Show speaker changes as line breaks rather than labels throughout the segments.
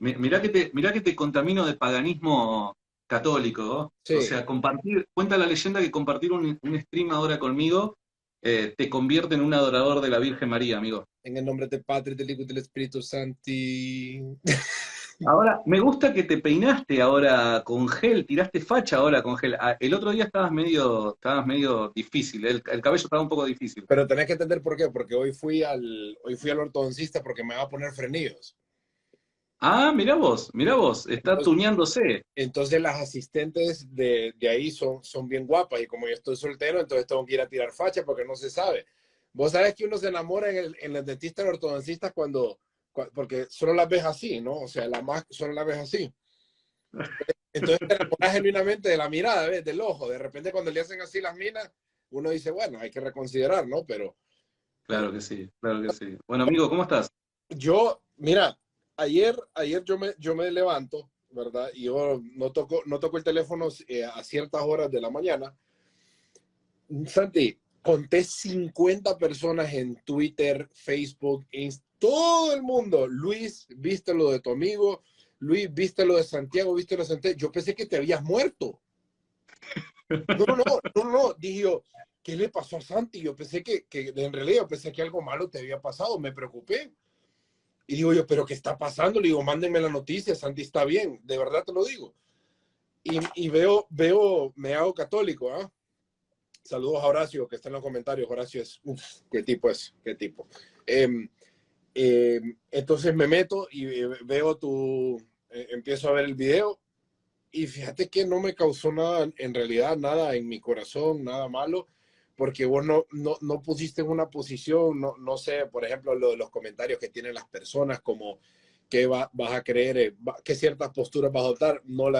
Mirá que te contamino de paganismo católico, ¿no? O
Sí,
sea, cuenta la leyenda que compartir un stream ahora conmigo te convierte en un adorador de la Virgen María, amigo.
en el nombre del Padre, del Hijo y del Espíritu Santo.
Ahora, me gusta que te peinaste ahora con gel, tiraste facha ahora con gel. Ah, el otro día estabas medio difícil, el cabello estaba un poco difícil.
Pero tenés que entender por qué, porque hoy fui al ortodoncista porque me va a poner frenillos.
Ah, mirá vos, está
Entonces,
tuneándose.
entonces las asistentes de ahí son bien guapas y como yo estoy soltero, entonces tengo que ir a tirar facha porque no se sabe. Vos sabés que uno se enamora en el dentista y el ortodoncista porque solo las ves así, ¿no? O sea, la más solo las ves así. Entonces te enamoras genuinamente de la mirada, ¿ves? Del ojo. De repente cuando le hacen así las minas, uno dice, bueno, hay que reconsiderar, ¿no? Pero
Claro que sí, claro que sí. Bueno, amigo, ¿cómo estás?
mira, ayer yo me levanto, ¿verdad? Y yo no toco el teléfono a ciertas horas de la mañana. Santi, conté 50 personas en Twitter, Facebook, todo el mundo. Luis, ¿viste lo de tu amigo? Luis, ¿viste lo de Santiago? ¿Viste lo de Santiago? Yo pensé que te habías muerto. No, no, no, no, no. Dije yo, ¿qué le pasó a Santi? Yo pensé que en realidad yo pensé que algo malo te había pasado. Me preocupé. Y digo yo, ¿pero qué está pasando? Le digo, mándenme la noticia, Santi está bien. De verdad te lo digo. Y me hago católico, ¿ah? Saludos a Horacio, que está en los comentarios. Horacio es, uff, qué tipo es, qué tipo. Eh, entonces me meto y empiezo a ver el video y fíjate que no me causó nada, en realidad nada en mi corazón, nada malo, porque vos no pusiste en una posición, no sé, por ejemplo, lo de los comentarios que tienen las personas, como que vas a creer, que ciertas posturas vas a adoptar, no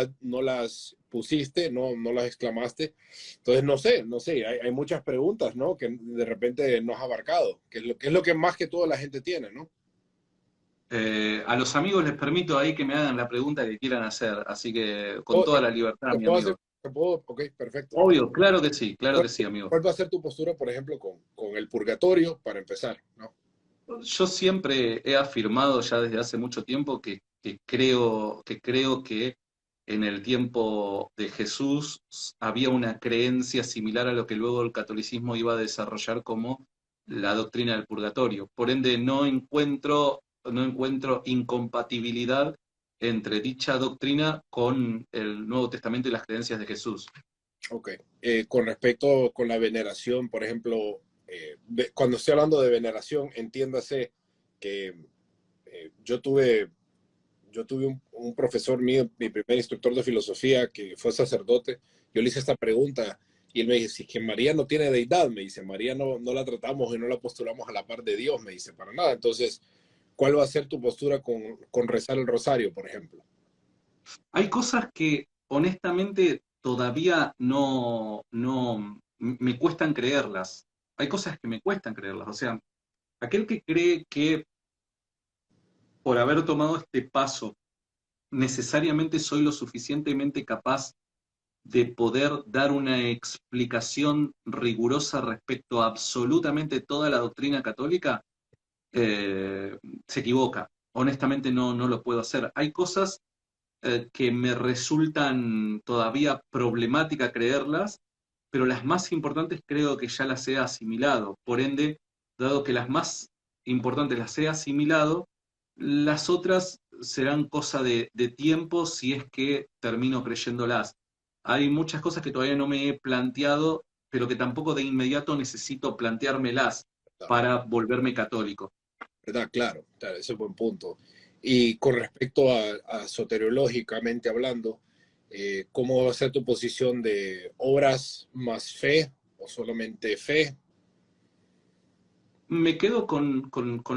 las pusiste, no las exclamaste. Entonces, no sé, hay muchas preguntas, ¿no? Que de repente no has abarcado, que es lo que más que todo la gente tiene, ¿no?
A los amigos les permito ahí que me hagan la pregunta que quieran hacer, así que con
O,
toda la libertad,
¿Te
mi
puedo hacer?
amigo.
Ok, perfecto.
Obvio, claro
¿Cuál,
que sí, amigo.
cuál va a ser tu postura, por ejemplo, con el purgatorio para empezar, ¿no?
Yo siempre he afirmado ya desde hace mucho tiempo que creo que en el tiempo de Jesús había una creencia similar a lo que luego el catolicismo iba a desarrollar como la doctrina del purgatorio. Por ende, no encuentro incompatibilidad entre dicha doctrina con el Nuevo Testamento y las creencias de Jesús.
Ok. Con respecto con la veneración, por ejemplo, cuando estoy hablando de veneración, entiéndase que yo tuve un profesor mío, mi primer instructor de filosofía, que fue sacerdote. Yo le hice esta pregunta y él me dice, si es que María no tiene deidad, me dice, María no la tratamos y no la postulamos a la par de Dios, me dice, para nada. Entonces, ¿cuál va a ser tu postura con rezar el rosario, por ejemplo?
Hay cosas que honestamente todavía no me cuestan creerlas. Hay cosas que me cuestan creerlas. O sea, aquel que cree que por haber tomado este paso necesariamente soy lo suficientemente capaz de poder dar una explicación rigurosa respecto a absolutamente toda la doctrina católica, se equivoca. Honestamente no lo puedo hacer. Hay cosas que me resultan todavía problemática creerlas, pero las más importantes creo que ya las he asimilado. Por ende, dado que las más importantes las he asimilado, las otras serán cosa de tiempo si es que termino creyéndolas. Hay muchas cosas que todavía no me he planteado, pero que tampoco de inmediato necesito planteármelas para volverme católico.
¿Verdad? Claro, claro, ese es buen punto. Y con respecto a soteriológicamente hablando, ¿cómo va a ser tu posición de obras más fe o solamente fe?
Me quedo con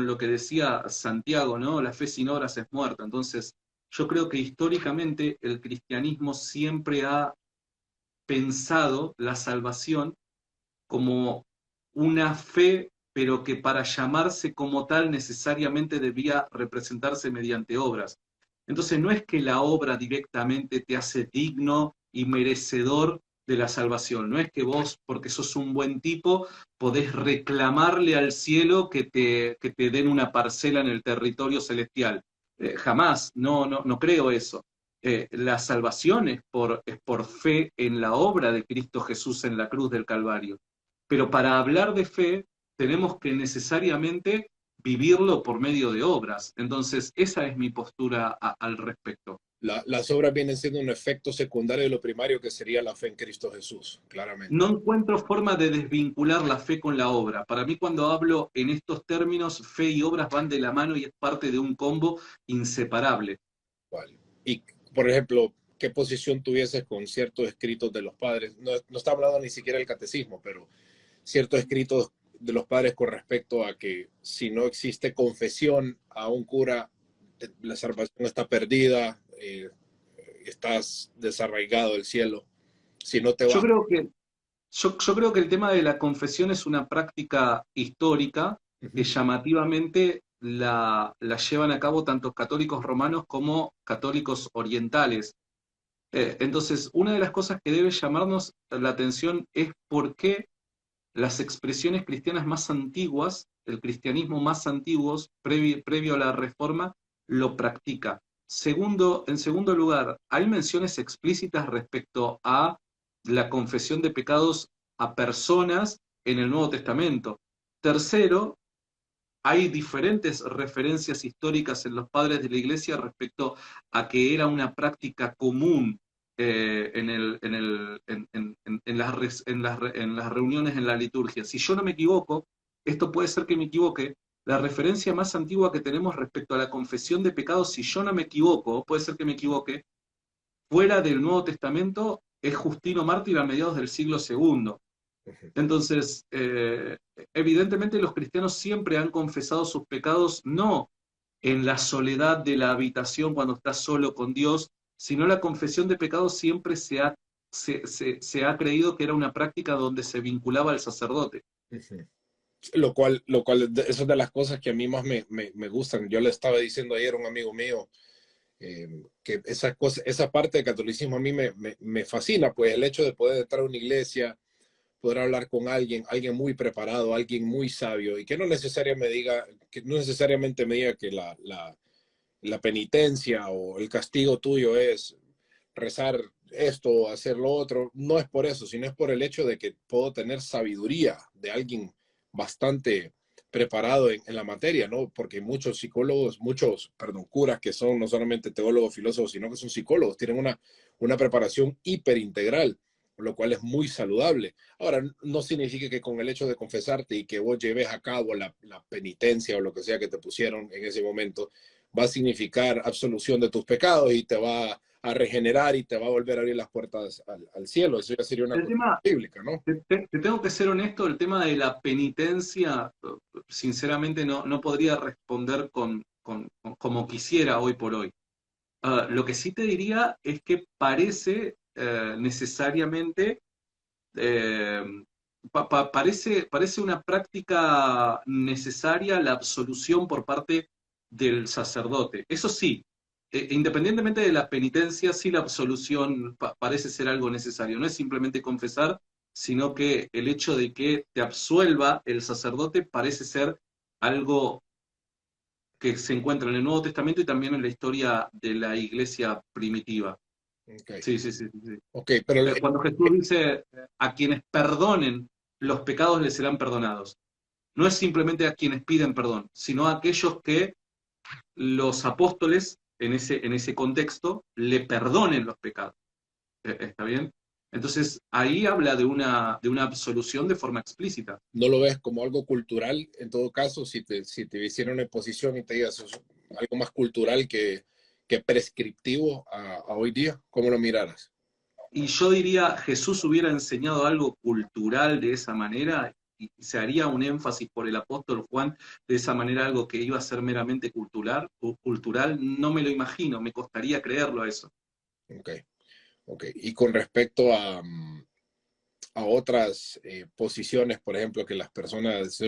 lo que decía Santiago, ¿no? La fe sin obras es muerta. Entonces, yo creo que históricamente el cristianismo siempre ha pensado la salvación como una fe, pero que para llamarse como tal necesariamente debía representarse mediante obras. Entonces no es que la obra directamente te hace digno y merecedor de la salvación, no es que vos, porque sos un buen tipo, podés reclamarle al cielo que te den una parcela en el territorio celestial. Jamás, no creo eso. La salvación es por fe en la obra de Cristo Jesús en la cruz del Calvario. Pero para hablar de fe tenemos que necesariamente vivirlo por medio de obras. Entonces, esa es mi postura al respecto.
Las obras vienen siendo un efecto secundario de lo primario que sería la fe en Cristo Jesús,
No
claramente.
encuentro forma de desvincular la fe con la obra. Para mí, cuando hablo en estos términos, fe y obras van de la mano y es parte de un combo inseparable.
Vale. Y, por ejemplo, ¿qué posición tuvieses con ciertos escritos de los padres? No está hablando ni siquiera del catecismo, pero ciertos escritos de los padres con respecto a que si no existe confesión a un cura, la salvación está perdida, estás desarraigado del cielo. Si no te
Yo
vas.
creo que yo creo que el tema de la confesión es una práctica histórica que
Ujú.
llamativamente la llevan a cabo tanto católicos romanos como católicos orientales. Entonces, una de las cosas que debe llamarnos la atención es por qué las expresiones cristianas más antiguas, el cristianismo más antiguo, previo a la Reforma, lo practica. Segundo, en segundo lugar, hay menciones explícitas respecto a la confesión de pecados a personas en el Nuevo Testamento. Tercero, hay diferentes referencias históricas en los padres de la Iglesia respecto a que era una práctica común en las reuniones en la liturgia. Si yo no me equivoco, esto puede ser que me equivoque, la referencia más antigua que tenemos respecto a la confesión de pecados, si yo no me equivoco, puede ser que me equivoque, fuera del Nuevo Testamento, es Justino Mártir a mediados del siglo segundo. Entonces, evidentemente los cristianos siempre han confesado sus pecados, no en la soledad de la habitación cuando estás solo con Dios, sino la confesión de pecados siempre se ha creído que era una práctica donde se vinculaba al sacerdote.
Ujú. Lo cual, eso es de las cosas que a mí más me gustan. Yo le estaba diciendo ayer a un amigo mío que esa parte del catolicismo a mí me fascina, pues el hecho de poder entrar a una iglesia, poder hablar con alguien muy preparado, alguien muy sabio, y que no necesariamente me diga que la penitencia o el castigo tuyo es rezar esto o hacer lo otro. No es por eso, sino es por el hecho de que puedo tener sabiduría de alguien bastante preparado en la materia, ¿no? Porque muchos psicólogos, perdón, curas que son no solamente teólogos, filósofos, sino que son psicólogos, tienen una preparación hiperintegral, lo cual es muy saludable. Ahora, no significa que con el hecho de confesarte y que vos lleves a cabo la penitencia o lo que sea que te pusieron en ese momento, va a significar absolución de tus pecados y te va a regenerar y te va a volver a abrir las puertas al cielo. Eso ya sería una
El
cuestión
tema,
bíblica, ¿no?
te tengo que ser honesto, el tema de la penitencia, sinceramente no podría responder como quisiera hoy por hoy. Lo que sí te diría es que parece necesariamente, eh, parece una práctica necesaria la absolución por parte del sacerdote. Eso sí, independientemente de la penitencia, sí la absolución parece ser algo necesario. No es simplemente confesar, sino que el hecho de que te absuelva el sacerdote parece ser algo que se encuentra en el Nuevo Testamento y también en la historia de la iglesia primitiva.
Okay.
Sí, sí, sí, sí, sí.
Ok, pero
Cuando Jesús dice, a quienes perdonen los pecados les serán perdonados. No es simplemente a quienes piden perdón, sino a aquellos que los apóstoles, en ese contexto, le perdonen los pecados. ¿Está bien? Entonces, ahí habla de una absolución de forma explícita.
no lo ves como algo cultural, en todo caso, si te hiciera una exposición y te digas eso es algo más cultural que prescriptivo a hoy día, ¿cómo lo miraras?
Y yo diría, Jesús hubiera enseñado algo cultural de esa manera y se haría un énfasis por el apóstol Juan de esa manera, algo que iba a ser meramente cultural, no me lo imagino, me costaría creerlo a eso.
Ok, ok. Y con respecto a otras posiciones, por ejemplo, que las personas,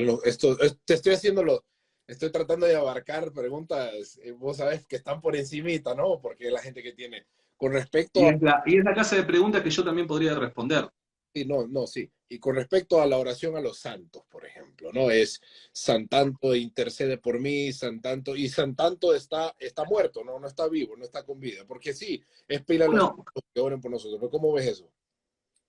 estoy tratando de abarcar preguntas, vos sabés, que están por encimita, ¿no? Porque la gente que tiene, con respecto a,
Y es la clase de pregunta que yo también podría responder.
Sí, no, no, sí. Y con respecto a la oración a los santos, por ejemplo, ¿no? Es San Tanto intercede por mí, San Tanto, y San Tanto está muerto, ¿no? No está vivo, no está con vida. Porque sí, es pila a los
Bueno,
santos que oren por nosotros. ¿Pero cómo ves eso?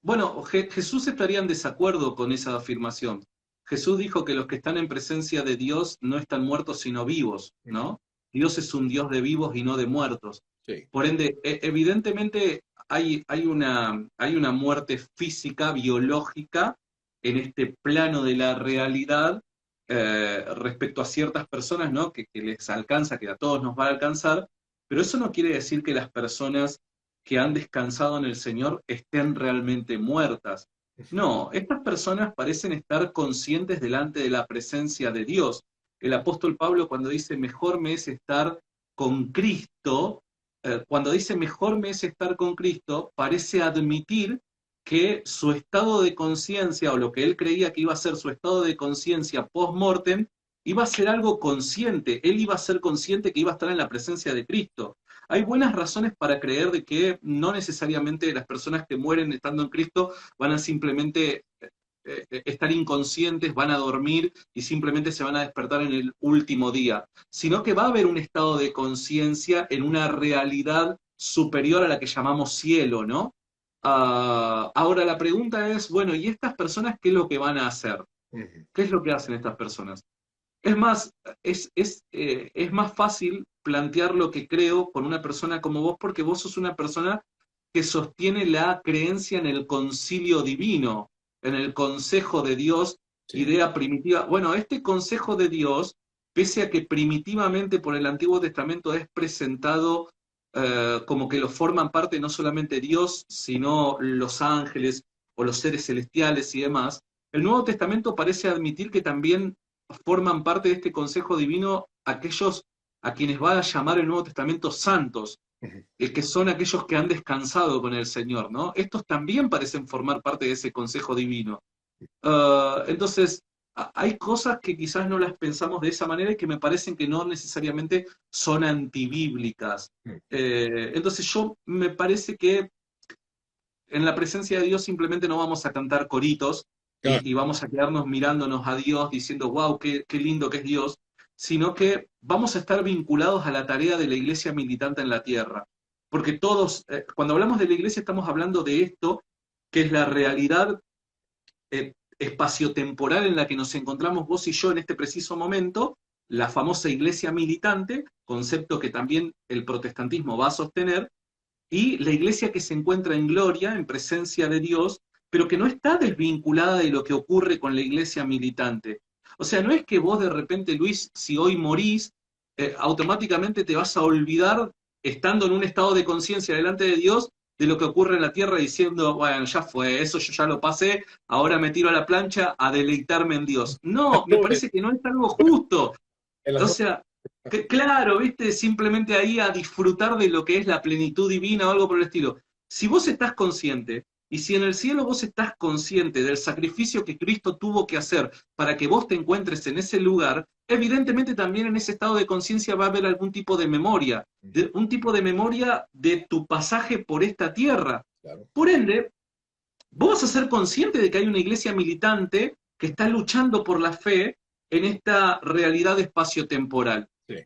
bueno, Jesús estaría en desacuerdo con esa afirmación. Jesús dijo que los que están en presencia de Dios no están muertos sino vivos,
Ujú.
¿no? Dios es un Dios de vivos y no de muertos.
Sí.
Por ende, evidentemente hay una muerte física, biológica, en este plano de la realidad respecto a ciertas personas, ¿no? Que les alcanza, que a todos nos va a alcanzar, pero eso no quiere decir que las personas que han descansado en el Señor estén realmente muertas. No, estas personas parecen estar conscientes delante de la presencia de Dios. El apóstol Pablo cuando dice, mejor me es estar con Cristo, cuando dice mejor me es estar con Cristo, parece admitir que su estado de conciencia, o lo que él creía que iba a ser su estado de conciencia post-mortem, iba a ser algo consciente. Él iba a ser consciente que iba a estar en la presencia de Cristo. Hay buenas razones para creer de que no necesariamente las personas que mueren estando en Cristo van a simplemente estar inconscientes, van a dormir y simplemente se van a despertar en el último día, sino que va a haber un estado de conciencia en una realidad superior a la que llamamos cielo, ¿no? Ahora la pregunta es, bueno, ¿y estas personas qué es lo que van a hacer?
Ujú.
¿Qué es lo que hacen estas personas? Es más, es más fácil plantear lo que creo con una persona como vos, porque vos sos una persona que sostiene la creencia en el concilio divino, en el consejo de Dios,
Sí.
idea primitiva. Bueno, este consejo de Dios, pese a que primitivamente por el Antiguo Testamento es presentado como que lo forman parte no solamente Dios, sino los ángeles o los seres celestiales y demás, el Nuevo Testamento parece admitir que también forman parte de este consejo divino aquellos a quienes va a llamar el Nuevo Testamento santos,
Ujú.
que son aquellos que han descansado con el Señor, ¿no? Estos también parecen formar parte de ese consejo divino. Entonces, hay cosas que quizás no las pensamos de esa manera y que me parecen que no necesariamente son antibíblicas.
Ujú.
Entonces, yo me parece que en la presencia de Dios simplemente no vamos a cantar coritos
Ah,
y vamos a quedarnos mirándonos a Dios diciendo, wow, qué lindo que es Dios, sino que vamos a estar vinculados a la tarea de la iglesia militante en la tierra. Porque todos, cuando hablamos de la iglesia estamos hablando de esto, que es la realidad espaciotemporal en la que nos encontramos vos y yo en este preciso momento, la famosa iglesia militante, concepto que también el protestantismo va a sostener, y la iglesia que se encuentra en gloria, en presencia de Dios, pero que no está desvinculada de lo que ocurre con la iglesia militante. O sea, no es que vos de repente, Luis, si hoy morís, automáticamente te vas a olvidar, estando en un estado de conciencia delante de Dios, de lo que ocurre en la tierra diciendo, bueno, ya fue, eso yo ya lo pasé, ahora me tiro a la plancha a deleitarme en Dios. No, me
nubes,
parece que no es algo justo.
en las
O
nubes.
sea, claro, viste, simplemente ahí a disfrutar de lo que es la plenitud divina o algo por el estilo. Si vos estás consciente, y si en el cielo vos estás consciente del sacrificio que Cristo tuvo que hacer para que vos te encuentres en ese lugar, evidentemente también en ese estado de conciencia va a haber algún tipo de memoria, un tipo de memoria de tu pasaje por esta tierra.
Claro.
Por ende, vos vas a ser consciente de que hay una iglesia militante que está luchando por la fe en esta realidad espacio-temporal.
Sí.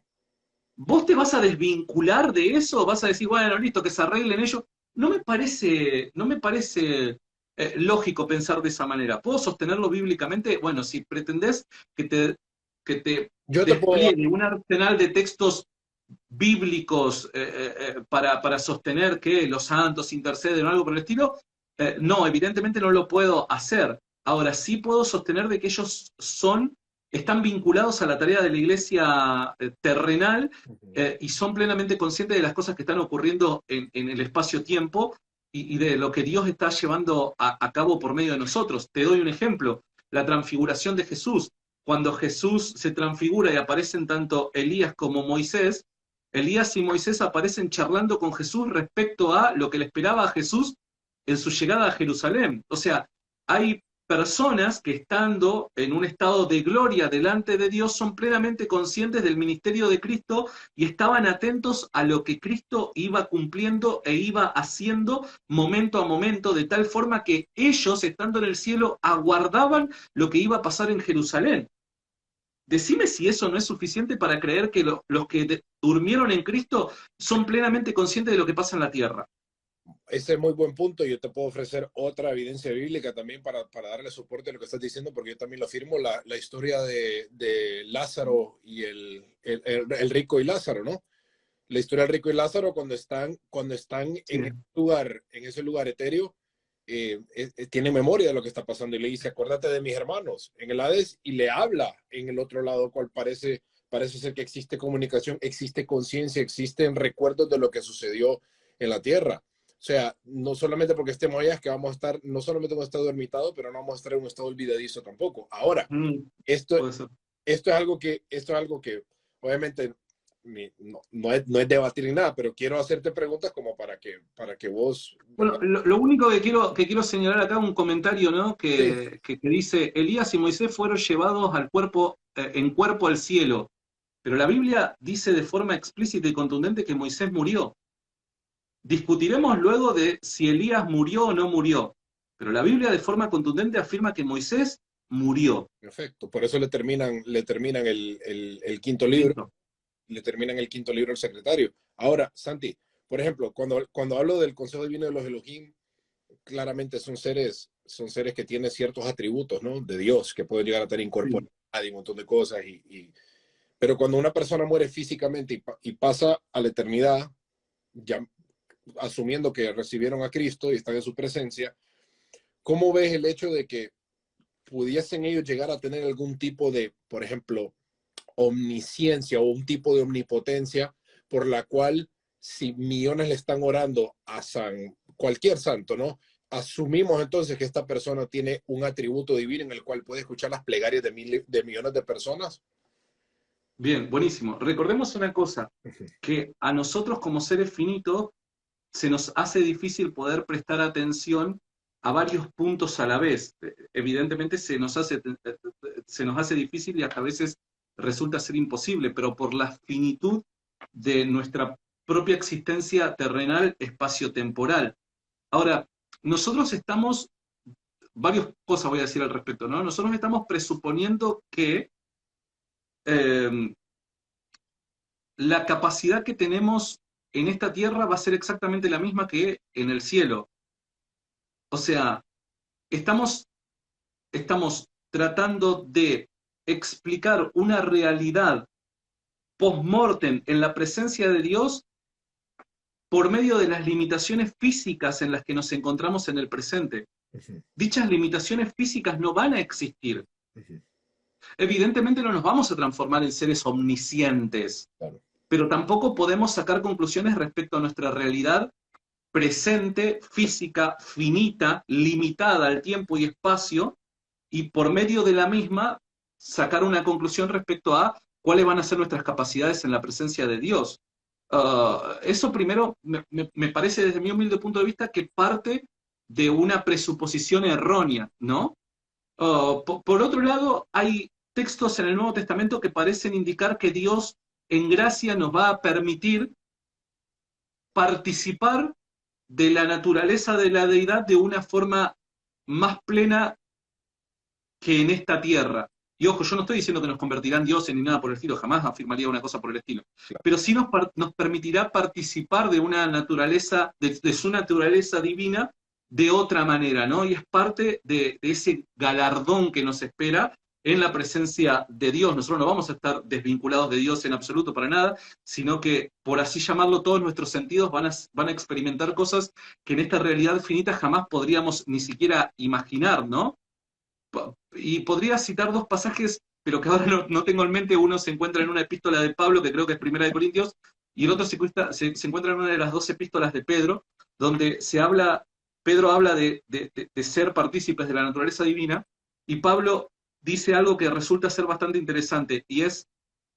¿Vos te vas a desvincular de eso? ¿Vas a decir, bueno, listo, que se arreglen ellos? No me parece lógico pensar de esa manera. ¿Puedo sostenerlo bíblicamente? Bueno, si pretendés que te
Yo te puedo dar,
despliegue un arsenal de textos bíblicos para sostener que los santos interceden o algo por el estilo, no, evidentemente no lo puedo hacer. Ahora sí puedo sostener de que ellos están vinculados a la tarea de la iglesia terrenal y son plenamente conscientes de las cosas que están ocurriendo en el espacio-tiempo y de lo que Dios está llevando a cabo por medio de nosotros. Te doy un ejemplo, la transfiguración de Jesús. Cuando Jesús se transfigura y aparecen tanto Elías como Moisés, Elías y Moisés aparecen charlando con Jesús respecto a lo que le esperaba a Jesús en su llegada a Jerusalén. O sea, hay personas que estando en un estado de gloria delante de Dios son plenamente conscientes del ministerio de Cristo y estaban atentos a lo que Cristo iba cumpliendo e iba haciendo momento a momento, de tal forma que ellos, estando en el cielo, aguardaban lo que iba a pasar en Jerusalén. Decime si eso no es suficiente para creer que los que durmieron en Cristo son plenamente conscientes de lo que pasa en la tierra.
Ese es muy buen punto. Yo te puedo ofrecer otra evidencia bíblica también para darle soporte a lo que estás diciendo, porque yo también lo afirmo, la historia de Lázaro y el rico y Lázaro, ¿no? La historia del rico y Lázaro cuando están
Sí.
en ese lugar etéreo, tiene memoria de lo que está pasando y le dice, acuérdate de mis hermanos en el Hades, y le habla en el otro lado, cual parece ser que existe comunicación, existe conciencia, existen recuerdos de lo que sucedió en la tierra. O sea, no solamente porque estemos allá es que vamos a estar, no solamente en un estado ermitado, pero no vamos a estar en un estado olvidadizo tampoco. Ahora, esto,
Puede ser.
esto es algo que obviamente no es debatir ni nada, pero quiero hacerte preguntas como para que vos,
Bueno,
¿verdad?
lo único que quiero señalar acá, un comentario, ¿no?
Sí,
Que dice, Elías y Moisés fueron llevados al cuerpo, en cuerpo al cielo, pero la Biblia dice de forma explícita y contundente que Moisés murió. Discutiremos luego de si Elías murió o no murió, pero la Biblia de forma contundente afirma que Moisés murió.
perfecto. Por eso le terminan el quinto libro,
Listo.
le terminan el quinto libro al secretario. Ahora, Santi, por ejemplo, cuando hablo del Consejo Divino de los Elohim, claramente son seres que tienen ciertos atributos, ¿no? De Dios, que pueden llegar a tener
Sí.
incorporalidad y un montón de cosas. Pero cuando una persona muere físicamente y pasa a la eternidad, ya asumiendo que recibieron a Cristo y están en su presencia, ¿cómo ves el hecho de que pudiesen ellos llegar a tener algún tipo de, por ejemplo, omnisciencia o un tipo de omnipotencia por la cual si millones le están orando a cualquier santo, ¿no? Asumimos entonces que esta persona tiene un atributo divino en el cual puede escuchar las plegarias de millones de personas.
Bien, buenísimo. Recordemos una cosa, que a nosotros como seres finitos se nos hace difícil poder prestar atención a varios puntos a la vez. Evidentemente se nos hace difícil y hasta a veces resulta ser imposible, pero por la finitud de nuestra propia existencia terrenal espacio-temporal. Ahora, nosotros estamos, varias cosas voy a decir al respecto, ¿no? Nosotros estamos presuponiendo que eh, la capacidad que tenemos en esta tierra va a ser exactamente la misma que en el cielo. O sea, estamos, estamos tratando de explicar una realidad post-mortem en la presencia de Dios por medio de las limitaciones físicas en las que nos encontramos en el presente. Dichas limitaciones físicas no van a existir. Evidentemente no nos vamos a transformar en seres omniscientes,
Claro.
pero tampoco podemos sacar conclusiones respecto a nuestra realidad presente, física, finita, limitada al tiempo y espacio, y por medio de la misma sacar una conclusión respecto a cuáles van a ser nuestras capacidades en la presencia de Dios. Eso primero me parece desde mi humilde punto de vista que parte de una presuposición errónea, ¿no? Por otro lado, hay textos en el Nuevo Testamento que parecen indicar que Dios en gracia nos va a permitir participar de la naturaleza de la deidad de una forma más plena que en esta tierra. Y ojo, yo no estoy diciendo que nos convertirán en dioses ni nada por el estilo, jamás afirmaría una cosa por el estilo. Pero sí nos permitirá participar de una naturaleza, de su naturaleza divina de otra manera, ¿no? Y es parte de ese galardón que nos espera en la presencia de Dios. Nosotros no vamos a estar desvinculados de Dios en absoluto para nada, sino que, por así llamarlo, todos nuestros sentidos van a experimentar cosas que en esta realidad finita jamás podríamos ni siquiera imaginar, ¿no? Y podría citar dos pasajes, pero que ahora no tengo en mente. Uno se encuentra en una epístola de Pablo, que creo que es Primera de Corintios, y el otro se encuentra en una de las dos epístolas de Pedro, donde Pedro habla de ser partícipes de la naturaleza divina, y Pablo dice algo que resulta ser bastante interesante, y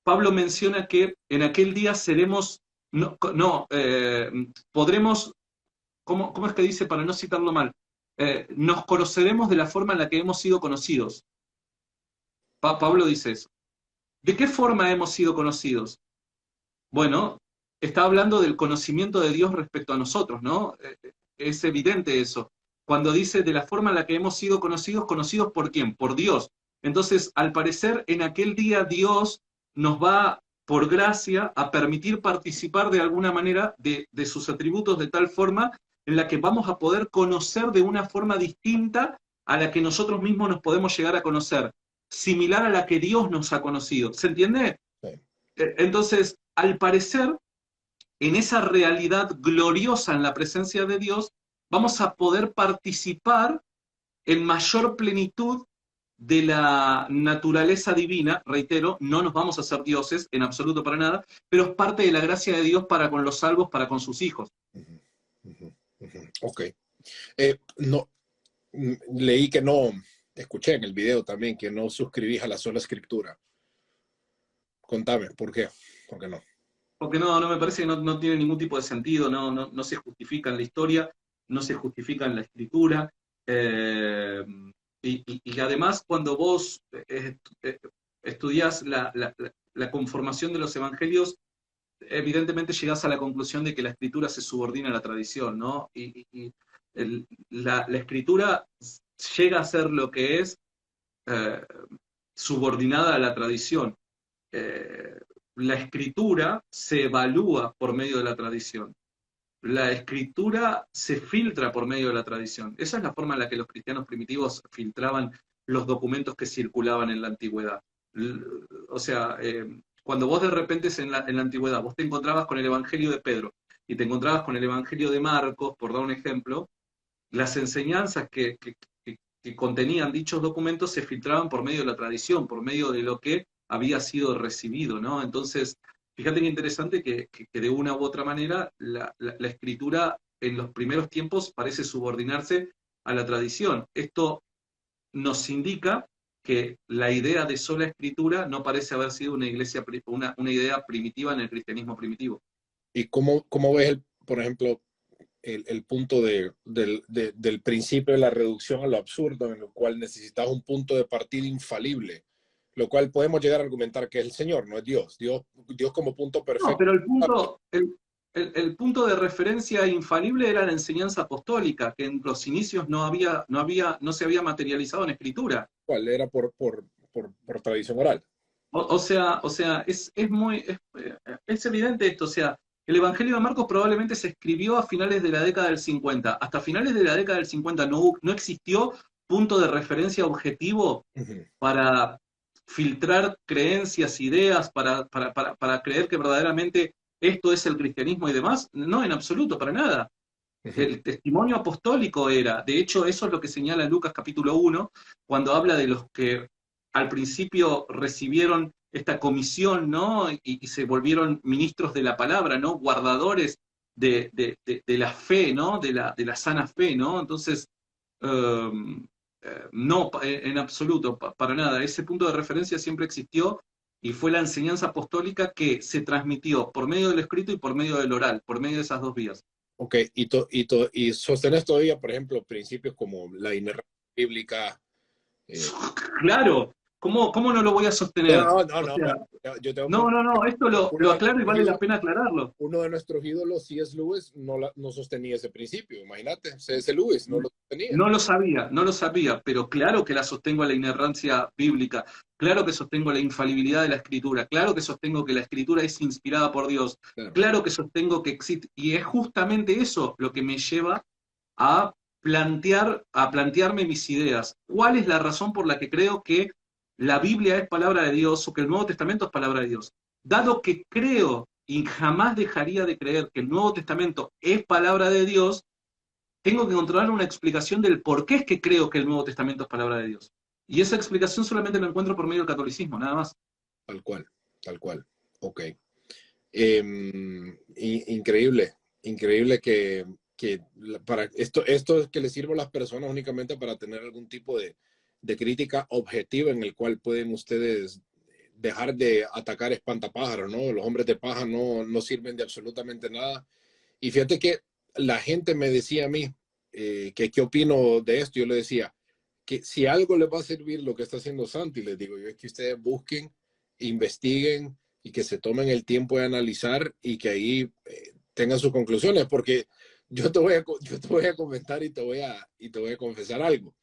Pablo menciona que en aquel día seremos, podremos, ¿cómo es que dice para no citarlo mal? nos conoceremos de la forma en la que hemos sido conocidos. Pablo dice eso. ¿De qué forma hemos sido conocidos? Bueno, está hablando del conocimiento de Dios respecto a nosotros, ¿no? Es evidente eso. Cuando dice de la forma en la que hemos sido conocidos, ¿conocidos por quién? Por Dios. Entonces, al parecer, en aquel día Dios nos va, por gracia, a permitir participar de alguna manera de sus atributos de tal forma en la que vamos a poder conocer de una forma distinta a la que nosotros mismos nos podemos llegar a conocer, similar a la que Dios nos ha conocido. ¿Se entiende?
Sí.
Entonces, al parecer, en esa realidad gloriosa en la presencia de Dios, vamos a poder participar en mayor plenitud de la naturaleza divina. Reitero, no nos vamos a hacer dioses en absoluto para nada, pero es parte de la gracia de Dios para con los salvos, para con sus hijos.
Ok. No, leí que no, escuché en el video también que no suscribís a la sola escritura. Contame, ¿por qué? ¿Por qué no?
Porque no me parece que no tiene ningún tipo de sentido, no se justifica en la historia, no se justifica en la escritura. eh, y además, cuando vos estudiás la conformación de los evangelios, evidentemente llegás a la conclusión de que la escritura se subordina a la tradición, ¿no? Y la escritura llega a ser lo que es eh, subordinada a la tradición. Eh, la escritura se evalúa por medio de la tradición. La escritura se filtra por medio de la tradición. Esa es la forma en la que los cristianos primitivos filtraban los documentos que circulaban en la antigüedad. O sea, cuando vos de repente en la antigüedad, vos te encontrabas con el Evangelio de Pedro y te encontrabas con el Evangelio de Marcos, por dar un ejemplo, las enseñanzas que contenían dichos documentos se filtraban por medio de la tradición, por medio de lo que había sido recibido, ¿no? Entonces, fíjate qué interesante que de una u otra manera la escritura en los primeros tiempos parece subordinarse a la tradición. Esto nos indica que la idea de sola escritura no parece haber sido una idea primitiva en el cristianismo primitivo.
¿Y cómo ves, por ejemplo, el punto del principio de la reducción a lo absurdo, en lo cual necesitas un punto de partida infalible, lo cual podemos llegar a argumentar que es el Señor, no es Dios? Dios como punto
No,
perfecto.
pero el punto de referencia infalible era la enseñanza apostólica, que en los inicios no se había materializado en escritura.
¿Cuál era por tradición oral?
O sea, es evidente esto. O sea, el Evangelio de Marcos probablemente se escribió a finales de la década del 50. Hasta finales de la década del 50 no existió punto de referencia objetivo para filtrar creencias, ideas, para creer que verdaderamente esto es el cristianismo y demás. No, en absoluto, para nada. El testimonio apostólico era, de hecho, eso es lo que señala Lucas capítulo 1, cuando habla de los que al principio recibieron esta comisión, ¿no? Y se volvieron ministros de la palabra, ¿no? Guardadores de la fe, ¿no? De la sana fe, ¿no? Entonces, no, en absoluto, para nada. Ese punto de referencia siempre existió y fue la enseñanza apostólica que se transmitió por medio del escrito y por medio del oral, por medio de esas dos vías.
Ok, y sostenes todavía, por ejemplo, principios como la inerrancia bíblica.
Claro, ¿cómo no lo voy a sostener?
No,
O sea,
yo tengo
no, esto lo aclaro y vale la pena aclararlo.
uno de nuestros ídolos, C.S. Lewis, no sostenía ese principio, imagínate, C.S. Lewis no lo sostenía.
No lo sabía, pero claro que la sostengo a la inerrancia bíblica, claro que sostengo la infalibilidad de la escritura, claro que sostengo que la escritura es inspirada por Dios, claro que sostengo que existe, y es justamente eso lo que me lleva a plantearme mis ideas. ¿Cuál es la razón por la que creo que la Biblia es palabra de Dios o que el Nuevo Testamento es palabra de Dios? Dado que creo y jamás dejaría de creer que el Nuevo Testamento es palabra de Dios, tengo que encontrar una explicación del por qué es que creo que el Nuevo Testamento es palabra de Dios. Y esa explicación solamente la encuentro por medio del catolicismo, nada más.
Tal cual. Ok. Increíble que para esto que les sirva a las personas únicamente para tener algún tipo de crítica objetiva en el cual pueden ustedes dejar de atacar espantapájaros, ¿no? Los hombres de paja no sirven de absolutamente nada. Y fíjate que la gente me decía a mí, que qué opino de esto. Yo le decía que si algo les va a servir lo que está haciendo Santi, les digo yo, es que ustedes busquen, investiguen y que se tomen el tiempo de analizar y que ahí tengan sus conclusiones, porque yo te voy a comentar y te voy a confesar algo.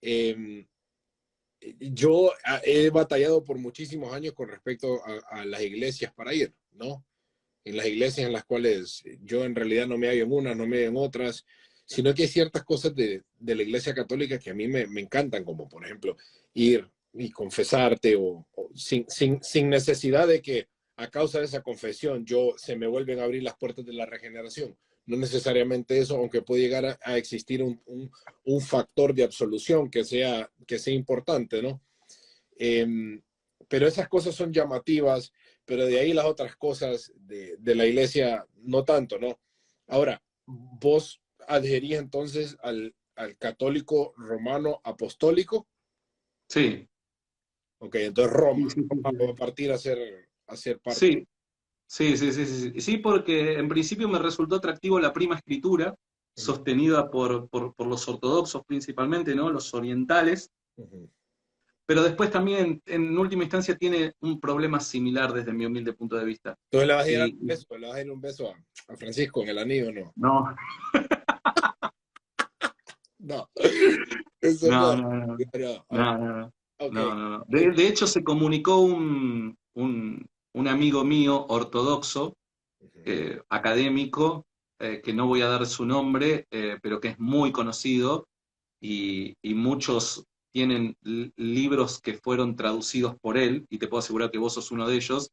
Eh, yo he batallado por muchísimos años con respecto a las iglesias para ir, ¿no? En las iglesias en las cuales yo en realidad no me hallo en unas, no me hallo en otras, sino que hay ciertas cosas de la iglesia católica que a mí me encantan, como por ejemplo ir y confesarte o sin necesidad de que a causa de esa confesión se me vuelven a abrir las puertas de la regeneración. No necesariamente eso, aunque puede llegar a existir un factor de absolución que sea importante, ¿no? Eh, pero esas cosas son llamativas, pero de ahí las otras cosas de la iglesia no tanto, ¿no? Ahora, vos adherís entonces al católico romano apostólico.
Sí.
Ok, entonces Roma,
Sí, sí, sí,
Roma va a
sí.
partir a ser parte.
Sí, sí, sí, sí, sí, sí. Sí, porque en principio me resultó atractivo la prima escritura,
Uh -huh,
sostenida por los ortodoxos principalmente, ¿no? Los orientales,
uh -huh.
pero después también, en última instancia, tiene un problema similar desde mi humilde punto de vista.
Entonces le vas a ir un
Y
beso, le vas a ir un beso a Francisco en el anillo, ¿no?
no,
No, eso
no,
no.
no, no,
Pero,
no, no, no,
ok,
no, no, no.
ok.
De hecho, se comunicó un amigo mío ortodoxo,
Uh -huh,
académico, que no voy a dar su nombre, pero que es muy conocido y muchos tienen libros que fueron traducidos por él, y te puedo asegurar que vos sos uno de ellos,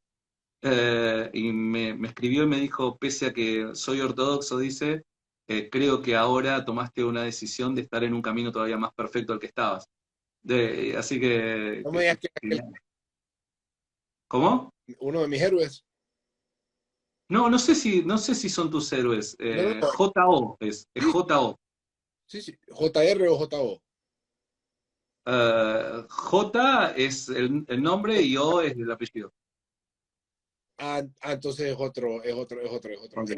y me escribió y me dijo, pese a que soy ortodoxo, dice, creo que ahora tomaste una decisión de estar en un camino todavía más perfecto al que estabas. Así
no me digas que
¿Cómo?
uno de mis héroes.
No, no sé si son tus héroes.
No, no, no.
J.O. es
Sí,
J.O.
sí, sí. JR o JO.
J es el nombre y O es el apellido.
Entonces es otro.
Ok,
Es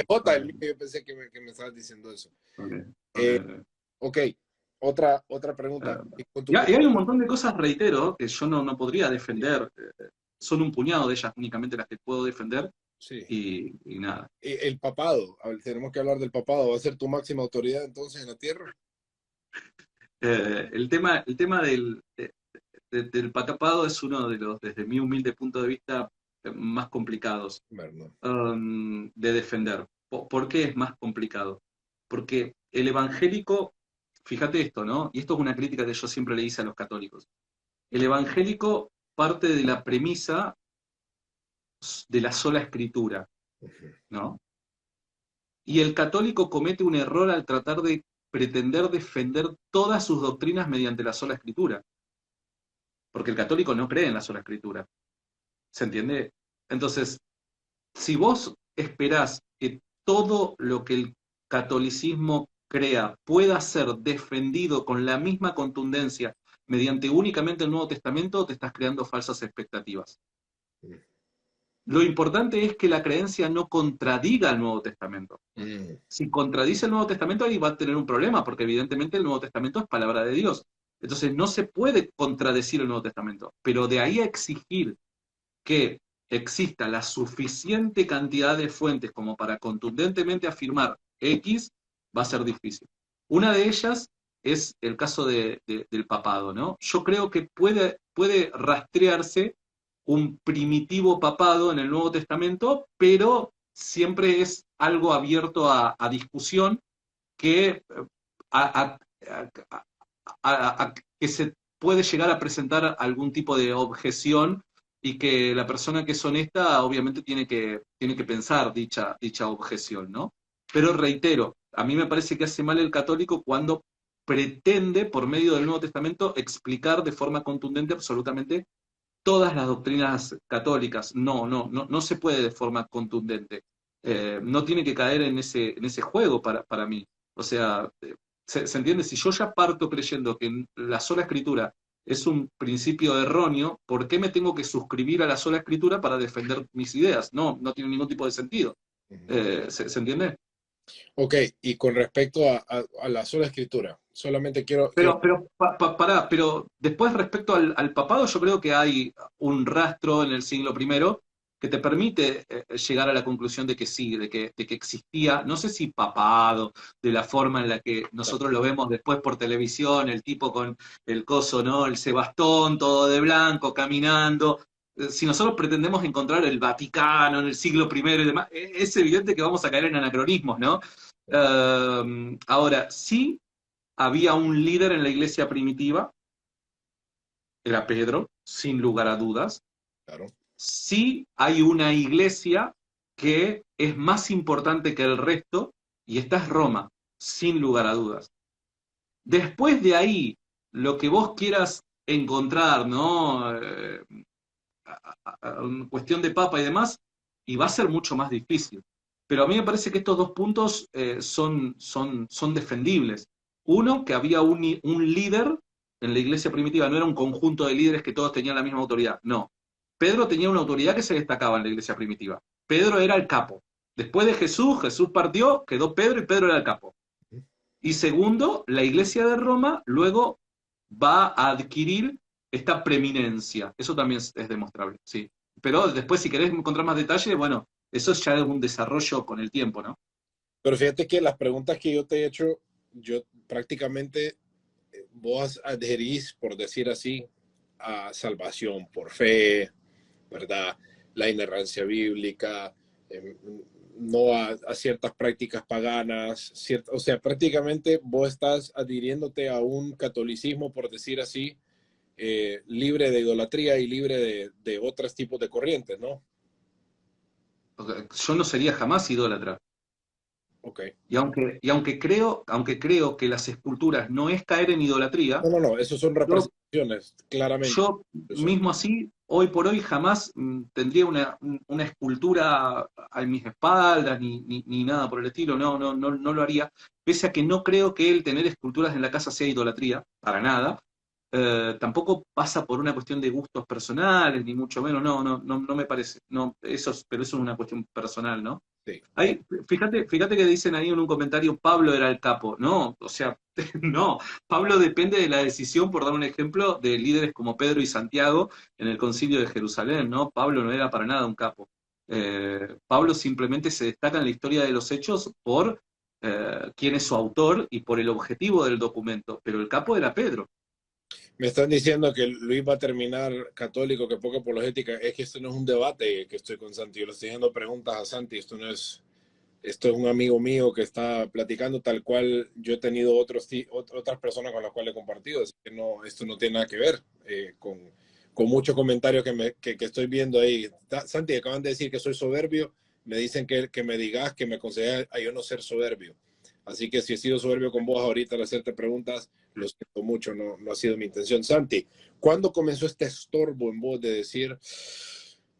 J el mío,
ok,
yo pensé que me estabas diciendo eso.
ok, ok,
Eh,
ok.
ok, otra pregunta.
Eh,
Y con
y
tu
hay un montón de cosas, reitero, que yo no podría defender. Son un puñado de ellas únicamente las que puedo defender
sí.
y nada.
El papado, tenemos que hablar del papado. ¿Va a ser tu máxima autoridad entonces en la tierra?
El tema del patapado es uno de los, desde mi humilde punto de vista, más complicados
Bueno,
de defender. ¿Por qué es más complicado? Porque el evangélico, fíjate esto, ¿no? Y esto es una crítica que yo siempre le hice a los católicos. El evangélico parte de la premisa de la sola escritura, ¿no? Y el católico comete un error al tratar de pretender defender todas sus doctrinas mediante la sola escritura, porque el católico no cree en la sola escritura, ¿se entiende? Entonces, si vos esperás que todo lo que el catolicismo crea pueda ser defendido con la misma contundencia mediante únicamente el Nuevo Testamento, te estás creando falsas expectativas. Lo importante es que la creencia no contradiga al Nuevo Testamento. Si contradice el Nuevo Testamento, ahí va a tener un problema, porque evidentemente el Nuevo Testamento es palabra de Dios. Entonces no se puede contradecir el Nuevo Testamento, pero de ahí a exigir que exista la suficiente cantidad de fuentes como para contundentemente afirmar X, va a ser difícil. Una de ellas es el caso del papado, ¿no? Yo creo que puede rastrearse un primitivo papado en el Nuevo Testamento, pero siempre es algo abierto a discusión que, a, a, que se puede llegar a presentar algún tipo de objeción y que la persona que es honesta obviamente tiene que pensar dicha objeción, ¿no? Pero reitero, a mí me parece que hace mal el católico cuando pretende, por medio del Nuevo Testamento, explicar de forma contundente absolutamente todas las doctrinas católicas. No se puede de forma contundente. No tiene que caer en ese juego para mí. O sea, ¿se entiende? Si yo ya parto creyendo que la sola escritura es un principio erróneo, ¿por qué me tengo que suscribir a la sola escritura para defender mis ideas? No tiene ningún tipo de sentido. ¿Se entiende?
Ok, y con respecto a la sola escritura, solamente quiero.
Pará, pero después respecto al papado, yo creo que hay un rastro en el siglo primero que te permite llegar a la conclusión de que sí, de que existía, no sé si papado, de la forma en la que nosotros lo vemos después por televisión, el tipo con el coso, ¿no? El Sebastón, todo de blanco, caminando. Si nosotros pretendemos encontrar el Vaticano en el siglo primero y demás, es evidente que vamos a caer en anacronismos, ¿no? Ahora, sí había un líder en la iglesia primitiva, era Pedro, sin lugar a dudas.
Claro.
Sí hay una iglesia que es más importante que el resto, y esta es Roma, sin lugar a dudas. Después de ahí, lo que vos quieras encontrar, ¿no? Cuestión de papa y demás, y va a ser mucho más difícil. Pero a mí me parece que estos dos puntos son defendibles. Uno, que había un líder en la iglesia primitiva, no era un conjunto de líderes que todos tenían la misma autoridad, no. Pedro tenía una autoridad que se destacaba en la iglesia primitiva. Pedro era el capo. Después de Jesús, Jesús partió, quedó Pedro y Pedro era el capo. Y segundo, la iglesia de Roma luego va a adquirir esta preeminencia. Eso también es demostrable, sí. Pero después, si querés encontrar más detalles, bueno, eso ya es un desarrollo con el tiempo, ¿no?
Pero fíjate que las preguntas que yo te he hecho, yo prácticamente, vos adherís, por decir así, a salvación por fe, ¿verdad? La inerrancia bíblica, no a ciertas prácticas paganas, o sea, prácticamente vos estás adhiriéndote a un catolicismo, por decir así, libre de idolatría y libre de otros tipos de corrientes, ¿no?
Yo no sería jamás idólatra.
Ok.
Y aunque creo que las esculturas no es caer en idolatría,
No, no, no, eso son
yo
representaciones, claramente.
Yo
Eso.
mismo así, hoy por hoy jamás tendría una escultura a mis espaldas ni nada por el estilo, no lo haría, pese a que no creo que el tener esculturas en la casa sea idolatría, para nada. Tampoco pasa por una cuestión de gustos personales, ni mucho menos, no me parece. No, pero eso es una cuestión personal, ¿no?
Sí.
Ahí, fíjate que dicen ahí en un comentario, Pablo era el capo. No, o sea, no. Pablo depende de la decisión, por dar un ejemplo, de líderes como Pedro y Santiago en el concilio de Jerusalén, ¿no? Pablo no era para nada un capo. Pablo simplemente se destaca en la historia de los hechos por quién es su autor y por el objetivo del documento, pero el capo era Pedro.
Me están diciendo que Luis va a terminar católico, que poca apologética. Es que esto no es un debate que estoy con Santi. Yo le estoy haciendo preguntas a Santi. Esto es un amigo mío que está platicando tal cual yo he tenido otras personas con las cuales he compartido. Así que no, esto no tiene nada que ver con muchos comentarios que estoy viendo ahí. Santi, acaban de decir que soy soberbio. Me dicen que me digas, que me aconsejas a yo no ser soberbio. Así que si he sido soberbio con vos ahorita al hacerte preguntas, lo siento mucho, no ha sido mi intención. Santi, ¿cuándo comenzó este estorbo en vos de decir,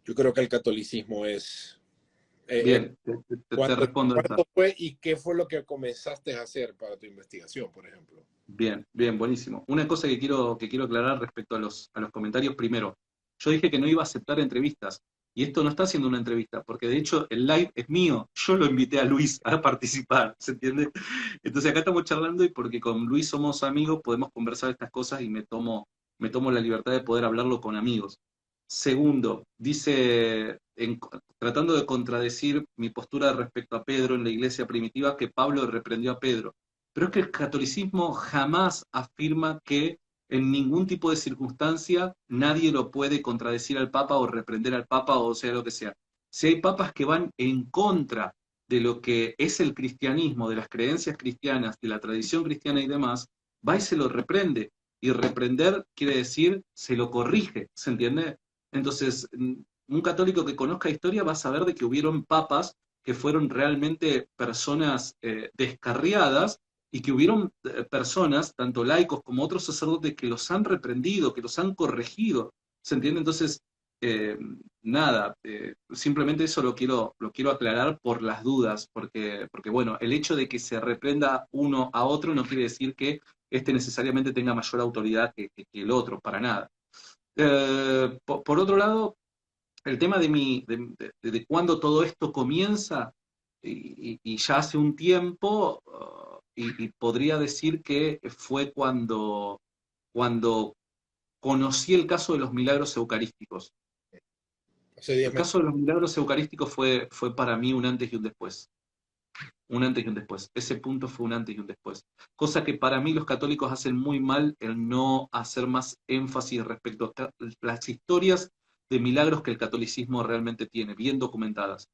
yo creo que el catolicismo es...
Bien, te respondo esta.
¿Cuánto fue y qué fue lo que comenzaste a hacer para tu investigación, por ejemplo?
Bien, bien, buenísimo. Una cosa que quiero aclarar respecto a los comentarios, primero, yo dije que no iba a aceptar entrevistas, y esto no está siendo una entrevista, porque de hecho el live es mío, yo lo invité a Luis a participar, ¿se entiende? Entonces acá estamos charlando y porque con Luis somos amigos, podemos conversar estas cosas y me tomo la libertad de poder hablarlo con amigos. Segundo, dice, tratando de contradecir mi postura respecto a Pedro en la iglesia primitiva, que Pablo reprendió a Pedro. Pero es que el catolicismo jamás afirma que en ningún tipo de circunstancia nadie lo puede contradecir al Papa o reprender al Papa o sea lo que sea. Si hay papas que van en contra de lo que es el cristianismo, de las creencias cristianas, de la tradición cristiana y demás, va y se lo reprende. Y reprender quiere decir se lo corrige, ¿se entiende? Entonces, un católico que conozca historia va a saber de que hubieron papas que fueron realmente personas descarriadas y que hubieron personas, tanto laicos como otros sacerdotes, que los han reprendido, que los han corregido. ¿Se entiende? Entonces, eh, nada, simplemente eso lo quiero aclarar por las dudas, porque bueno, el hecho de que se reprenda uno a otro no quiere decir que este necesariamente tenga mayor autoridad que el otro, para nada. Por otro lado, el tema de cuándo todo esto comienza, y ya hace un tiempo, y podría decir que fue cuando conocí el caso de los milagros eucarísticos.
Hace 10
El
meses.
caso de los milagros eucarísticos fue para mí un antes y un después. Un antes y un después. Ese punto fue un antes y un después. Cosa que para mí los católicos hacen muy mal el no hacer más énfasis respecto a las historias de milagros que el catolicismo realmente tiene, bien documentadas.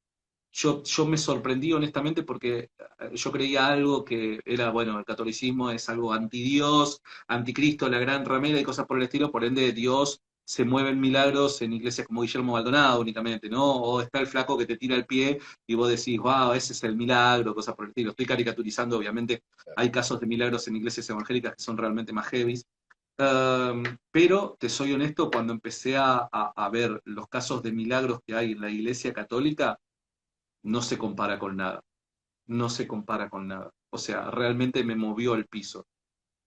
Yo me sorprendí honestamente porque yo creía algo que era, bueno, el catolicismo es algo antidios, anticristo, la gran ramera y cosas por el estilo, por ende Dios se mueve en milagros en iglesias como Guillermo Maldonado únicamente, ¿no? O está el flaco que te tira el pie y vos decís, wow, ese es el milagro, cosas por el estilo. Estoy caricaturizando, obviamente, hay casos de milagros en iglesias evangélicas que son realmente más heavy. Pero te soy honesto, cuando empecé a ver los casos de milagros que hay en la iglesia católica, no se compara con nada, no se compara con nada. O sea, realmente me movió el piso.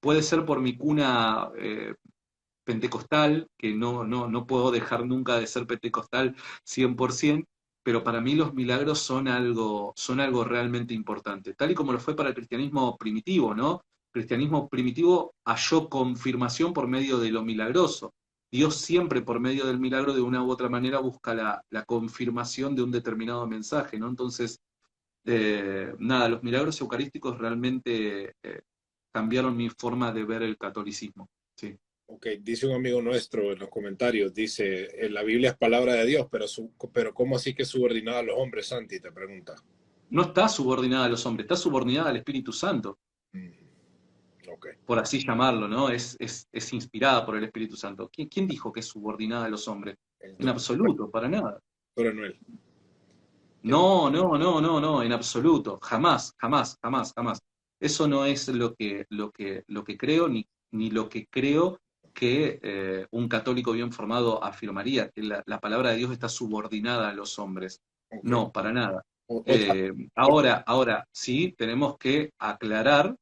Puede ser por mi cuna pentecostal, que no puedo dejar nunca de ser pentecostal 100%, pero para mí los milagros son algo realmente importante, tal y como lo fue para el cristianismo primitivo, ¿no? El cristianismo primitivo halló confirmación por medio de lo milagroso. Dios siempre por medio del milagro de una u otra manera busca la confirmación de un determinado mensaje, ¿no? Entonces, nada, los milagros eucarísticos realmente cambiaron mi forma de ver el catolicismo. Sí.
Ok, dice un amigo nuestro en los comentarios, dice, la Biblia es palabra de Dios, pero ¿cómo así que es subordinada a los hombres, Santi? Te pregunta.
No está subordinada a los hombres, está subordinada al Espíritu Santo,
Mm, ok.
por así llamarlo, ¿no? Es inspirada por el Espíritu Santo. ¿Quién dijo que es subordinada a los hombres?
El
En absoluto, para nada.
doctor Anuel.
No, en absoluto. Jamás, jamás, jamás, jamás. Eso no es lo que creo, ni lo que creo que un católico bien formado afirmaría, que la palabra de Dios está subordinada a los hombres.
Ok.
No, para nada.
Otra,
Ahora, sí, tenemos que aclarar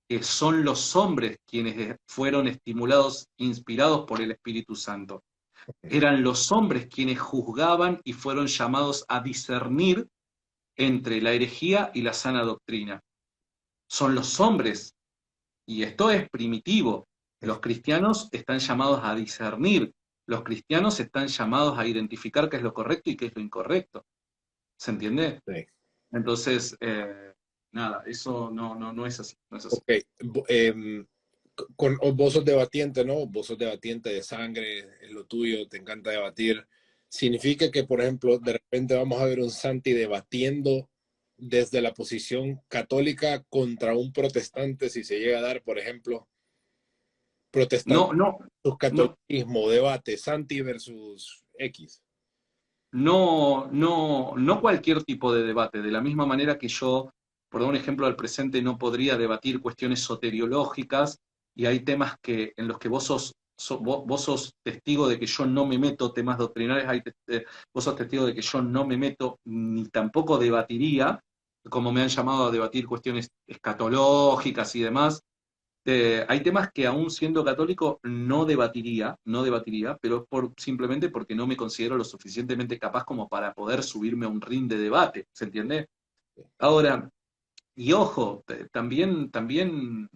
que son los hombres quienes fueron estimulados, inspirados por el Espíritu Santo. Eran los hombres quienes juzgaban y fueron llamados a discernir entre la herejía y la sana doctrina. Son los hombres, y esto es primitivo. Los cristianos están llamados a discernir, los cristianos están llamados a identificar qué es lo correcto y qué es lo incorrecto. ¿Se entiende?
sí.
Entonces, nada, eso no es así, no es así.
Ok. Vos sos debatiente, ¿no? Vos sos debatiente de sangre, es lo tuyo, te encanta debatir. Significa que, por ejemplo, de repente vamos a ver un Santi debatiendo desde la posición católica contra un protestante, si se llega a dar, por ejemplo, protestante
No, no,
versus
no,
catolicismo, debate, Santi versus X.
no cualquier tipo de debate, de la misma manera que yo, por dar un ejemplo al presente, no podría debatir cuestiones soteriológicas y hay temas en los que vos sos testigo de que yo no me meto, temas doctrinales, vos sos testigo de que yo no me meto ni tampoco debatiría, como me han llamado a debatir cuestiones escatológicas y demás. Hay temas que aún siendo católico no debatiría, pero simplemente porque no me considero lo suficientemente capaz como para poder subirme a un ring de debate, ¿se entiende? Ahora, y ojo, también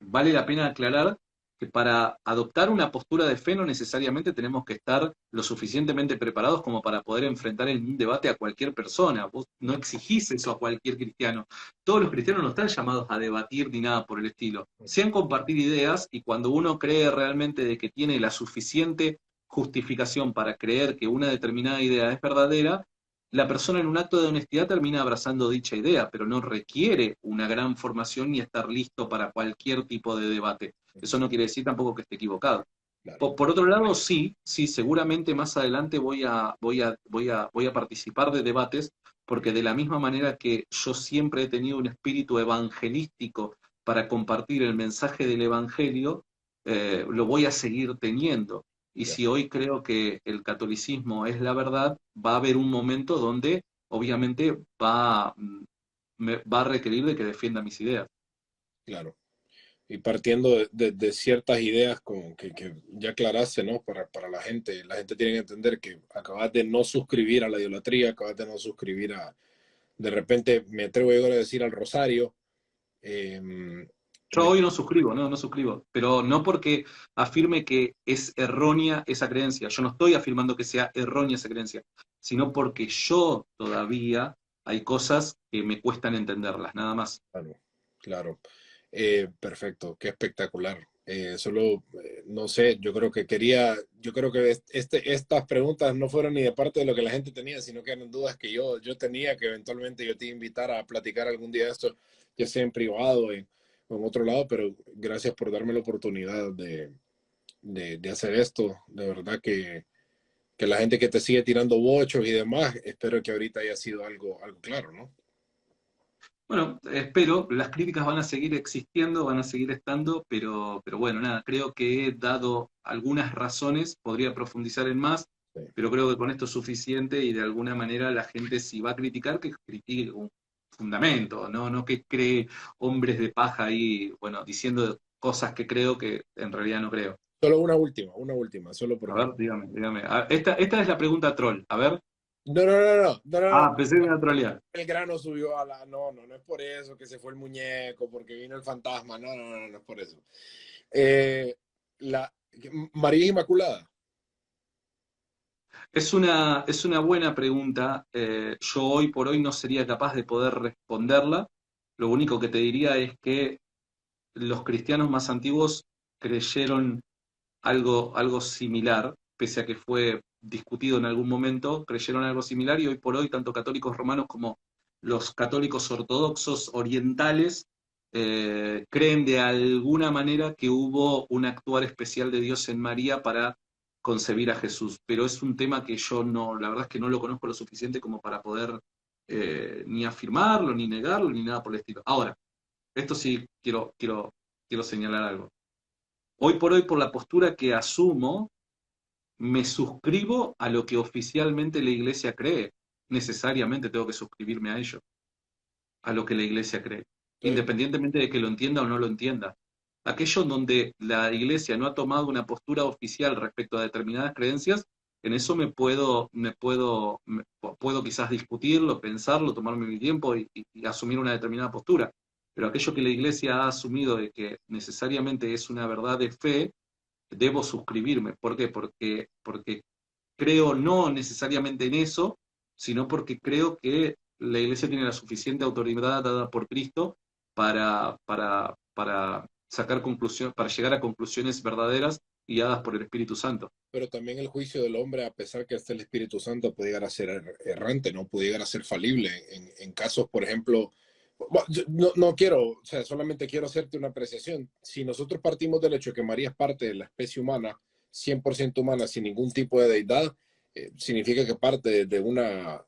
vale la pena aclarar que para adoptar una postura de fe no necesariamente tenemos que estar lo suficientemente preparados como para poder enfrentar en un debate a cualquier persona. Vos no exigís eso a cualquier cristiano. Todos los cristianos no están llamados a debatir ni nada por el estilo. Sean compartir ideas y cuando uno cree realmente de que tiene la suficiente justificación para creer que una determinada idea es verdadera, la persona en un acto de honestidad termina abrazando dicha idea, pero no requiere una gran formación ni estar listo para cualquier tipo de debate. Eso no quiere decir tampoco que esté equivocado.
Claro.
Por otro lado, sí, seguramente más adelante voy a participar de debates, porque de la misma manera que yo siempre he tenido un espíritu evangelístico para compartir el mensaje del Evangelio, lo voy a seguir teniendo. Y
Ya,
si hoy creo que el catolicismo es la verdad, va a haber un momento donde obviamente va a requerir de que defienda mis ideas.
claro. y partiendo de ciertas ideas que ya aclaraste, ¿no? Para la gente tiene que entender que acabas de no suscribir a la idolatría, acabas de no suscribir de repente me atrevo yo a decir al rosario. eh,
Yo
me-
hoy no suscribo, no suscribo, pero no porque afirme que es errónea esa creencia. Yo no estoy afirmando que sea errónea esa creencia, sino porque yo todavía hay cosas que me cuestan entenderlas, nada más.
claro, claro. Perfecto, qué espectacular. Solo, no sé, yo creo que estas preguntas no fueron ni de parte de lo que la gente tenía, sino que eran dudas que yo tenía, que eventualmente yo te iba a invitar a platicar algún día de esto, ya sea en privado o en otro lado, pero gracias por darme la oportunidad de hacer esto. De verdad que la gente que te sigue tirando bochos y demás, espero que ahorita haya sido algo claro, ¿no?
Bueno, espero, las críticas van a seguir existiendo, van a seguir estando, pero bueno, nada, creo que he dado algunas razones, podría profundizar en más,
Sí.
pero creo que con esto es suficiente y de alguna manera la gente si va a criticar, que critique con fundamento, no que cree hombres de paja ahí, bueno, diciendo cosas que creo que en realidad no creo.
Solo una última, solo
A
porque...
ver, dígame. Esta es la pregunta troll, a ver.
No.
Pensé que me iba a trolear.
El grano subió a la... No es por eso que se fue el muñeco, porque vino el fantasma. No es por eso. Eh, la María Inmaculada.
Es una buena pregunta. Yo hoy por hoy no sería capaz de poder responderla. Lo único que te diría es que los cristianos más antiguos creyeron algo similar, pese a que fue discutido en algún momento, creyeron algo similar y hoy por hoy tanto católicos romanos como los católicos ortodoxos orientales creen de alguna manera que hubo un actuar especial de Dios en María para concebir a Jesús, pero es un tema que yo no, la verdad es que no lo conozco lo suficiente como para poder ni afirmarlo, ni negarlo, ni nada por el estilo. Ahora, esto sí quiero señalar algo. Hoy por hoy, por la postura que asumo, me suscribo a lo que oficialmente la iglesia cree. Necesariamente tengo que suscribirme a ello, a lo que la iglesia cree,
Sí,
independientemente de que lo entienda o no lo entienda. Aquello en donde la iglesia no ha tomado una postura oficial respecto a determinadas creencias, en eso puedo quizás discutirlo, pensarlo, tomarme mi tiempo y asumir una determinada postura. Pero aquello que la iglesia ha asumido de que necesariamente es una verdad de fe, debo suscribirme. ¿Por qué? Porque creo no necesariamente en eso, sino porque creo que la Iglesia tiene la suficiente autoridad dada por Cristo para sacar conclusiones, para llegar a conclusiones verdaderas guiadas por el Espíritu Santo.
pero también el juicio del hombre, a pesar que esté el Espíritu Santo, puede llegar a ser errante, ¿no? Puede llegar a ser falible. En casos, por ejemplo, no quiero, o sea, solamente quiero hacerte una apreciación. Si nosotros partimos del hecho de que María es parte de la especie humana, 100% humana, sin ningún tipo de deidad, significa que parte de una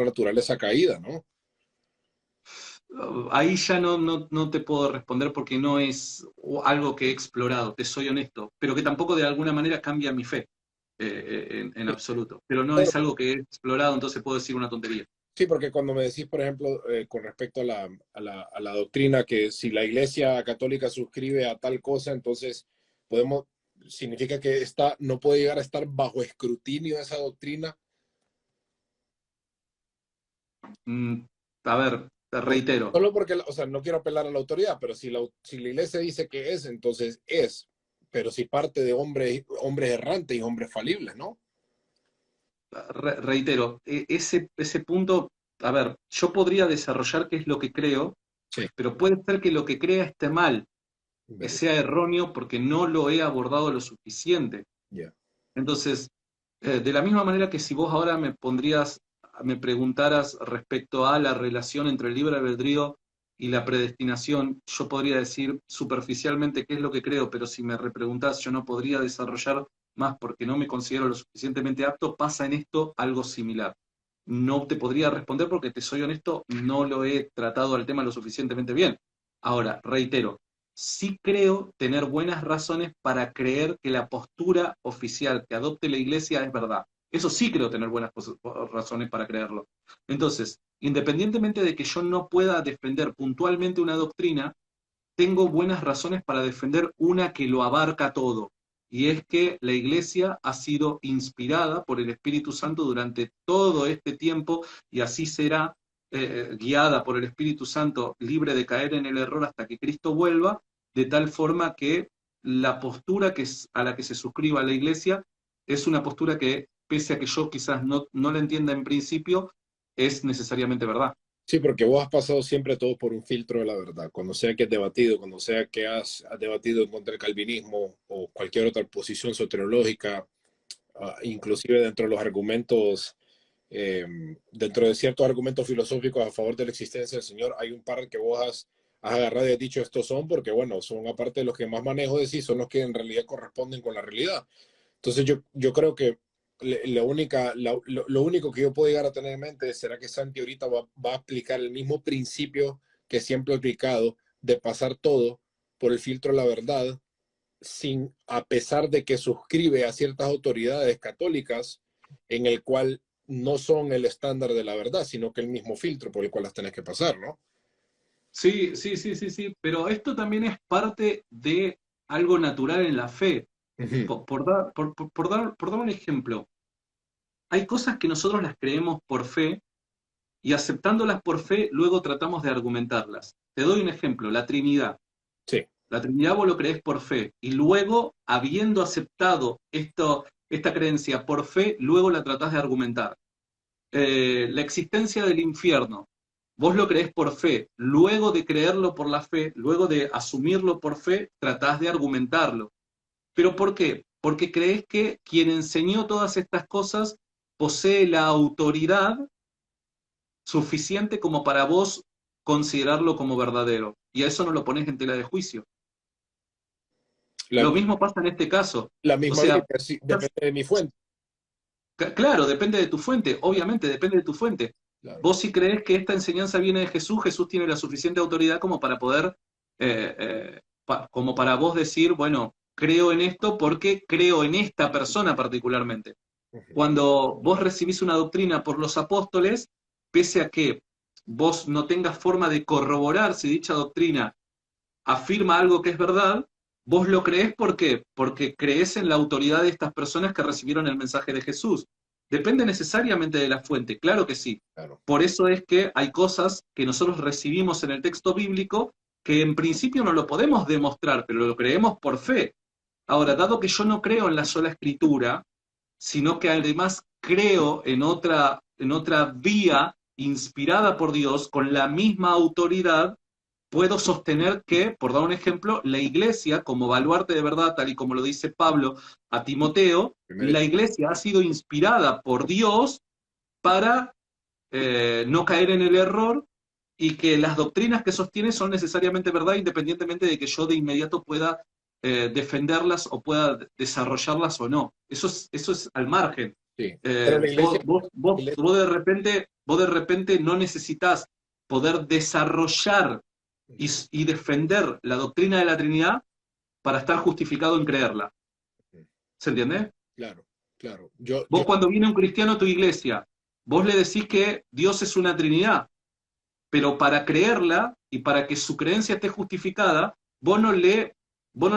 naturaleza caída, ¿no?
Ahí ya no te puedo responder porque no es algo que he explorado, te soy honesto, pero que tampoco de alguna manera cambia mi fe en absoluto. Pero no es algo que he explorado, entonces puedo decir una tontería.
Sí, porque cuando me decís, por ejemplo, con respecto a a la doctrina, que si la Iglesia Católica suscribe a tal cosa, entonces podemos, significa que no puede llegar a estar bajo escrutinio esa doctrina.
Mm, a ver, te
O-
reitero,
Solo porque, o sea, no quiero apelar a la autoridad, pero si la Iglesia dice que es, entonces es. Pero si parte de hombres errantes y hombres falibles, ¿no?
reitero, ese punto, a ver, yo podría desarrollar qué es lo que creo,
Sí,
pero puede ser que lo que crea esté mal, que
¿verdad?
sea erróneo porque no lo he abordado lo suficiente.
Ya.
Entonces, de la misma manera que si vos ahora me preguntaras respecto a la relación entre el libre albedrío y la predestinación, yo podría decir superficialmente qué es lo que creo, pero si me repreguntás, yo no podría desarrollar más porque no me considero lo suficientemente apto, pasa en esto algo similar. No te podría responder porque te soy honesto, no lo he tratado al tema lo suficientemente bien. Ahora, reitero, sí creo tener buenas razones para creer que la postura oficial que adopte la Iglesia es verdad. Eso sí creo tener buenas razones para creerlo. Entonces, independientemente de que yo no pueda defender puntualmente una doctrina, tengo buenas razones para defender una que lo abarca todo, y es que la Iglesia ha sido inspirada por el Espíritu Santo durante todo este tiempo, y así será, guiada por el Espíritu Santo, libre de caer en el error hasta que Cristo vuelva, de tal forma que la postura a la que se suscriba la Iglesia es una postura que, pese a que yo quizás no la entienda en principio, es necesariamente verdad.
Sí, porque vos has pasado siempre todo por un filtro de la verdad. Cuando sea que has debatido, cuando sea que has debatido en contra del calvinismo o cualquier otra posición soteriológica, inclusive dentro de los argumentos, dentro de ciertos argumentos filosóficos a favor de la existencia del Señor, hay un par que vos has agarrado y has dicho estos son, porque bueno, son aparte de los que más manejo de sí, son los que en realidad corresponden con la realidad. Entonces yo creo que lo único que yo puedo llegar a tener en mente es, ¿será que Santi ahorita va a aplicar el mismo principio que siempre ha aplicado de pasar todo por el filtro de la verdad, sin, a pesar de que suscribe a ciertas autoridades católicas en el cual no son el estándar de la verdad, sino que el mismo filtro por el cual las tenés que pasar, ¿no?
Sí, sí, sí, sí, sí, pero esto también es parte de algo natural en la fe.
Ujú.
Por dar un ejemplo, hay cosas que nosotros las creemos por fe y aceptándolas por fe, luego tratamos de argumentarlas. Te doy un ejemplo, la Trinidad.
Sí,
La Trinidad vos lo creés por fe y luego, habiendo aceptado esta creencia por fe, luego la tratás de argumentar. La existencia del infierno, vos lo creés por fe, luego de creerlo por la fe, luego de asumirlo por fe, tratás de argumentarlo. ¿Pero por qué? Porque creés que quien enseñó todas estas cosas posee la autoridad suficiente como para vos considerarlo como verdadero. Y a eso no lo pones en tela de juicio.
la,
Lo mismo pasa en este caso.
la
O
misma
sea,
Biblia, sí, depende de mi fuente.
claro, depende de tu fuente, obviamente depende de tu fuente.
Claro.
Vos si crees que esta enseñanza viene de Jesús, Jesús tiene la suficiente autoridad como para poder, como para vos decir, bueno, creo en esto porque creo en esta persona particularmente.
Ujú.
Cuando vos recibís una doctrina por los apóstoles, pese a que vos no tengas forma de corroborar si dicha doctrina afirma algo que es verdad, vos lo creés ¿por qué? Porque creés en la autoridad de estas personas que recibieron el mensaje de Jesús. ¿Depende necesariamente de la fuente? Claro que sí.
Claro.
Por eso es que hay cosas que nosotros recibimos en el texto bíblico que en principio no lo podemos demostrar, pero lo creemos por fe. Ahora, dado que yo no creo en la sola escritura, sino que además creo en otra vía inspirada por Dios con la misma autoridad, puedo sostener que, por dar un ejemplo, la iglesia, como baluarte de verdad, tal y como lo dice Pablo a Timoteo,
Primero,
la iglesia ha sido inspirada por Dios para no caer en el error y que las doctrinas que sostiene son necesariamente verdad, independientemente de que yo de inmediato pueda defenderlas o pueda desarrollarlas o no. Eso es al margen.
sí. Pero
Eh,
la
vos,
iglesia,
vos, vos, vos de repente no necesitas poder desarrollar y defender la doctrina de la Trinidad para estar justificado en creerla. ¿Se entiende?
claro, claro. Yo,
Vos cuando viene un cristiano a tu iglesia, vos le decís que Dios es una Trinidad, pero para creerla y para que su creencia esté justificada, vos no le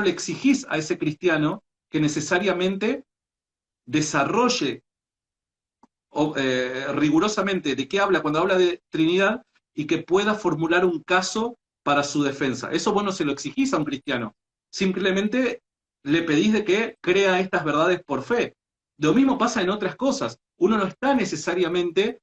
exigís a ese cristiano que necesariamente desarrolle rigurosamente de qué habla cuando habla de Trinidad y que pueda formular un caso para su defensa. Eso vos no se lo exigís a un cristiano. Simplemente le pedís de que crea estas verdades por fe. Lo mismo pasa en otras cosas. Uno no está necesariamente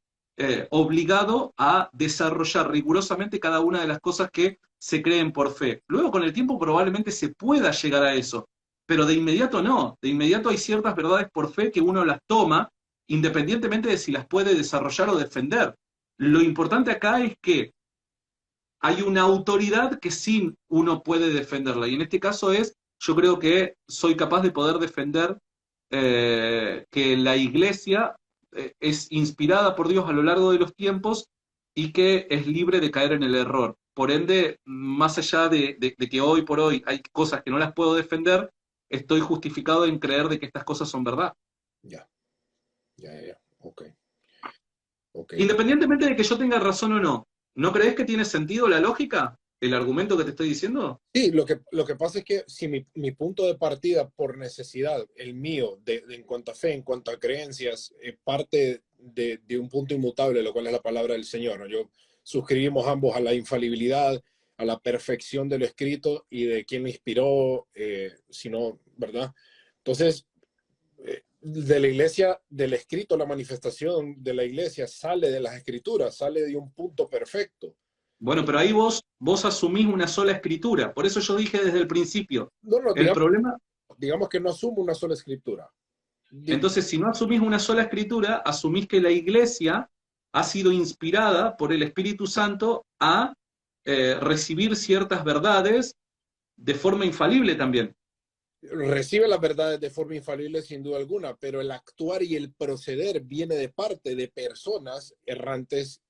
obligado a desarrollar rigurosamente cada una de las cosas que se creen por fe. Luego, con el tiempo, probablemente se pueda llegar a eso, pero de inmediato no. De inmediato hay ciertas verdades por fe que uno las toma independientemente de si las puede desarrollar o defender. Lo importante acá es que hay una autoridad que sí uno puede defenderla, y en este caso yo creo que soy capaz de poder defender que la iglesia es inspirada por Dios a lo largo de los tiempos y que es libre de caer en el error. Por ende, más allá de que hoy por hoy hay cosas que no las puedo defender, estoy justificado en creer de que estas cosas son verdad.
ya, ya, ok, ok.
Independientemente de que yo tenga razón o no, ¿no crees que tiene sentido la lógica? el argumento que te estoy diciendo?
Sí, lo que pasa es que si mi punto de partida por necesidad, el mío, en cuanto a fe, en cuanto a creencias, parte de un punto inmutable, lo cual es la palabra del Señor, ¿no? Yo suscribimos ambos a la infalibilidad, a la perfección de lo escrito y de quién lo inspiró, sino, ¿verdad? Entonces, de la iglesia, del escrito, la manifestación de la iglesia sale de las escrituras, sale de un punto perfecto.
Bueno, pero ahí vos asumís una sola escritura. Por eso yo dije desde el principio,
No, no,
el problema,
digamos que no asumo una sola escritura.
entonces si no asumís una sola escritura, asumís que la iglesia ha sido inspirada por el Espíritu Santo a recibir ciertas verdades de forma infalible también.
Recibe las verdades de forma infalible sin duda alguna, pero el actuar y el proceder viene de parte de personas errantes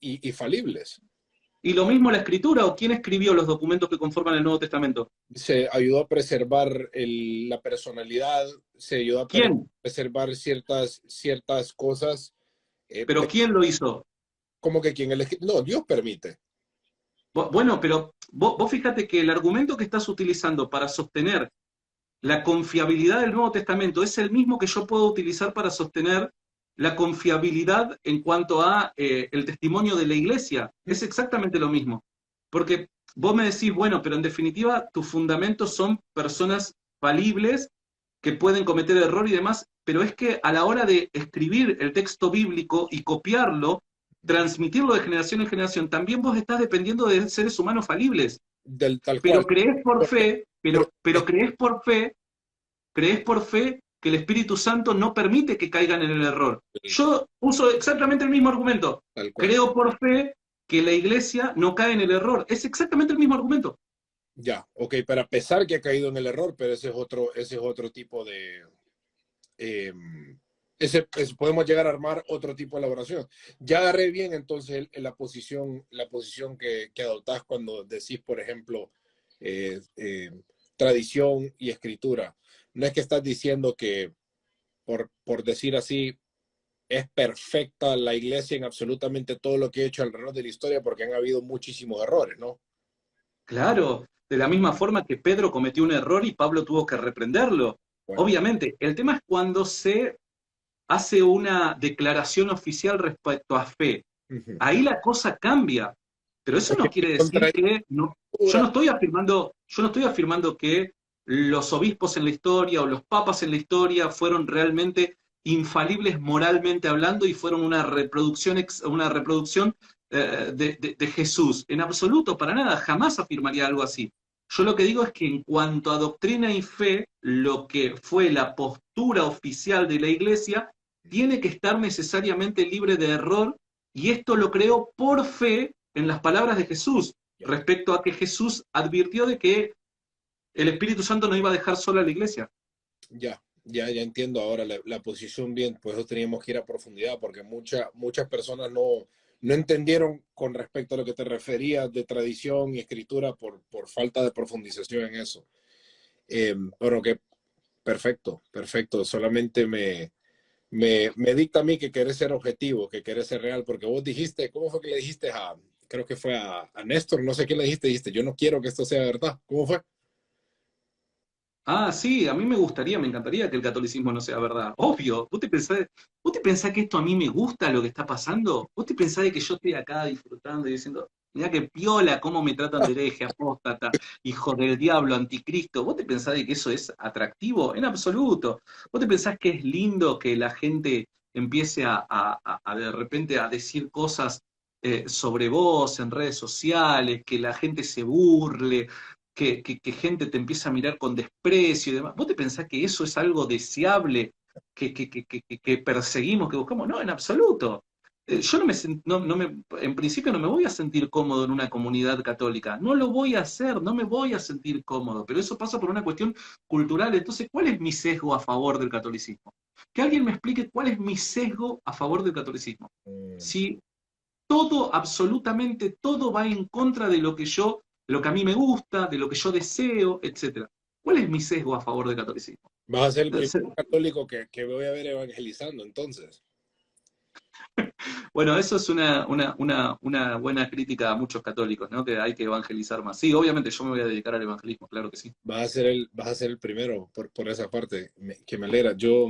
y falibles.
Y lo mismo la escritura, o quién escribió los documentos que conforman el Nuevo Testamento.
Se ayudó a preservar la personalidad, se ayudó a
¿Quién?
preservar ciertas cosas.
¿Pero quién lo hizo?
Como que quien no, Dios permite.
Bueno, pero vos fíjate que el argumento que estás utilizando para sostener la confiabilidad del Nuevo Testamento es el mismo que yo puedo utilizar para sostener la confiabilidad en cuanto a el testimonio de la iglesia. Es exactamente lo mismo. Porque vos me decís, bueno, pero en definitiva tus fundamentos son personas falibles que pueden cometer error y demás, pero es que a la hora de escribir el texto bíblico y copiarlo, transmitirlo de generación en generación, también vos estás dependiendo de seres humanos falibles.
Del tal
Pero
cual.
crees por fe,
Pero,
pero crees por fe que el Espíritu Santo no permite que caigan en el error. Yo uso exactamente el mismo argumento.
tal cual.
Creo por fe que la iglesia no cae en el error. Es exactamente el mismo argumento.
Ya, ok, para pesar que ha caído en el error, pero ese es otro tipo de... eh, podemos llegar a armar otro tipo de elaboración. Ya agarré bien entonces la posición que adoptás cuando decís, por ejemplo, tradición y escritura. No es que estás diciendo que, por decir así, es perfecta la iglesia en absolutamente todo lo que ha hecho alrededor de la historia, porque han habido muchísimos errores, ¿no?
Claro, de la misma forma que Pedro cometió un error y Pablo tuvo que reprenderlo.
Bueno,
Obviamente, el tema es cuando se hace una declaración oficial respecto a fe.
uh-huh.
Ahí la cosa cambia. Pero eso no quiere decir
Contra
que no, yo no estoy afirmando que los obispos en la historia o los papas en la historia fueron realmente infalibles moralmente hablando y fueron una reproducción de Jesús. En absoluto, para nada, jamás afirmaría algo así. Yo lo que digo es que en cuanto a doctrina y fe, lo que fue la postura oficial de la Iglesia tiene que estar necesariamente libre de error, y esto lo creo por fe en las palabras de Jesús, respecto a que Jesús advirtió de que el Espíritu Santo no iba a dejar sola a la iglesia.
Ya entiendo ahora la posición bien, pues eso teníamos que ir a profundidad porque muchas personas no entendieron con respecto a lo que te referías de tradición y escritura por falta de profundización en eso. Pero que perfecto. Solamente me dicta a mí que querés ser objetivo, que querés ser real, porque vos dijiste, ¿cómo fue que le dijiste creo que fue a Néstor, no sé qué le dijiste, yo no quiero que esto sea verdad? ¿Cómo fue?
Ah, sí, a mí me encantaría que el catolicismo no sea verdad. Obvio, vos te pensás que esto a mí me gusta lo que está pasando? ¿Vos te pensás de que yo estoy acá disfrutando y diciendo, mira qué piola, cómo me tratan de hereje, apóstata, hijo del diablo, anticristo? ¿Vos te pensás de que eso es atractivo? En absoluto. ¿Vos te pensás que es lindo que la gente empiece a de repente a decir cosas sobre vos en redes sociales, que la gente se burle? Que gente te empieza a mirar con desprecio y demás. ¿Vos te pensás que eso es algo deseable, que perseguimos, que buscamos? No, en absoluto. Yo en principio no me voy a sentir cómodo en una comunidad católica. No lo voy a hacer, no me voy a sentir cómodo. Pero eso pasa por una cuestión cultural. Entonces, ¿cuál es mi sesgo a favor del catolicismo? Que alguien me explique cuál es mi sesgo a favor del catolicismo. Si todo, absolutamente todo va en contra de lo que a mí me gusta, de lo que yo deseo, etcétera. ¿Cuál es mi sesgo a favor del catolicismo?
Vas a ser el primer católico que voy a ver evangelizando, entonces.
Bueno, eso es una buena crítica a muchos católicos, ¿no? Que hay que evangelizar más. Sí, obviamente yo me voy a dedicar al evangelismo, claro que sí.
Vas a ser el primero por esa parte, que me alegra. Yo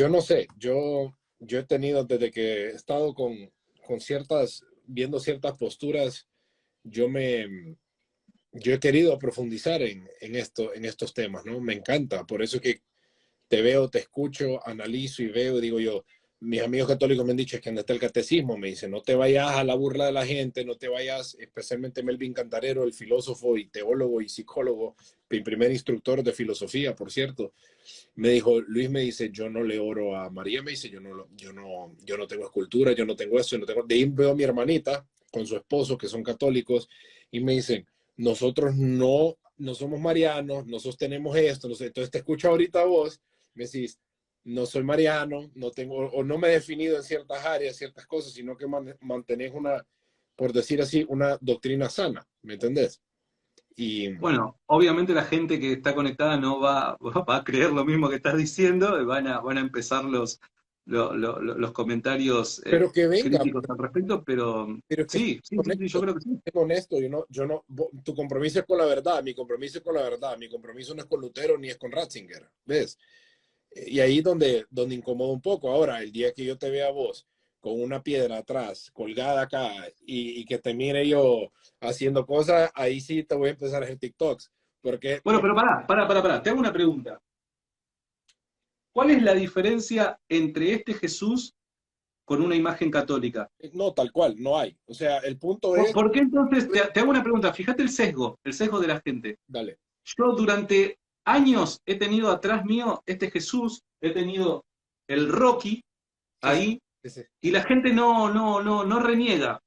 no sé, yo he tenido desde que he estado viendo ciertas posturas, yo me, yo he querido profundizar en estos temas, ¿no? Me encanta, por eso que te veo, te escucho, analizo y veo y digo yo, mis amigos católicos me han dicho es que anda está el catecismo, me dicen, no te vayas a la burla de la gente, no te vayas, especialmente Melvin Cantarero, el filósofo y teólogo y psicólogo, mi primer instructor de filosofía, por cierto, me dijo, Luis me dice, yo no le oro a María, me dice, yo no tengo escultura, yo no tengo eso, yo no tengo... De ahí veo a mi hermanita con su esposo, que son católicos, y me dicen, nosotros no somos marianos, no sostenemos esto, no sé. Entonces te escucho ahorita vos, me decís, no soy mariano, no tengo, o no me he definido en ciertas áreas, ciertas cosas, sino que mantenés una, por decir así, una doctrina sana, ¿me entendés? Y
Bueno, obviamente la gente que está conectada no va a creer lo mismo que estás diciendo, van a empezar los comentarios
pero que venga,
críticos al respecto, pero
pero es que
sí, sí, sí, sí, yo creo que sí.
honesto, tu compromiso es con la verdad, mi compromiso es con la verdad, mi compromiso no es con Lutero ni es con Ratzinger, ¿ves? Y ahí donde incomoda un poco. Ahora, el día que yo te vea a vos con una piedra atrás, colgada acá, y que te mire yo haciendo cosas, ahí sí te voy a empezar a hacer TikToks, porque,
Bueno, pero pará, te hago una pregunta. ¿Cuál es la diferencia entre este Jesús con una imagen católica?
no, tal cual, no hay. O sea, el punto
¿Por,
es,
por qué entonces, te hago una pregunta, fíjate el sesgo de la gente.
dale,
Yo durante años he tenido atrás mío este Jesús, he tenido el Rocky
sí, sí,
ahí,
sí, sí.
y la gente no reniega.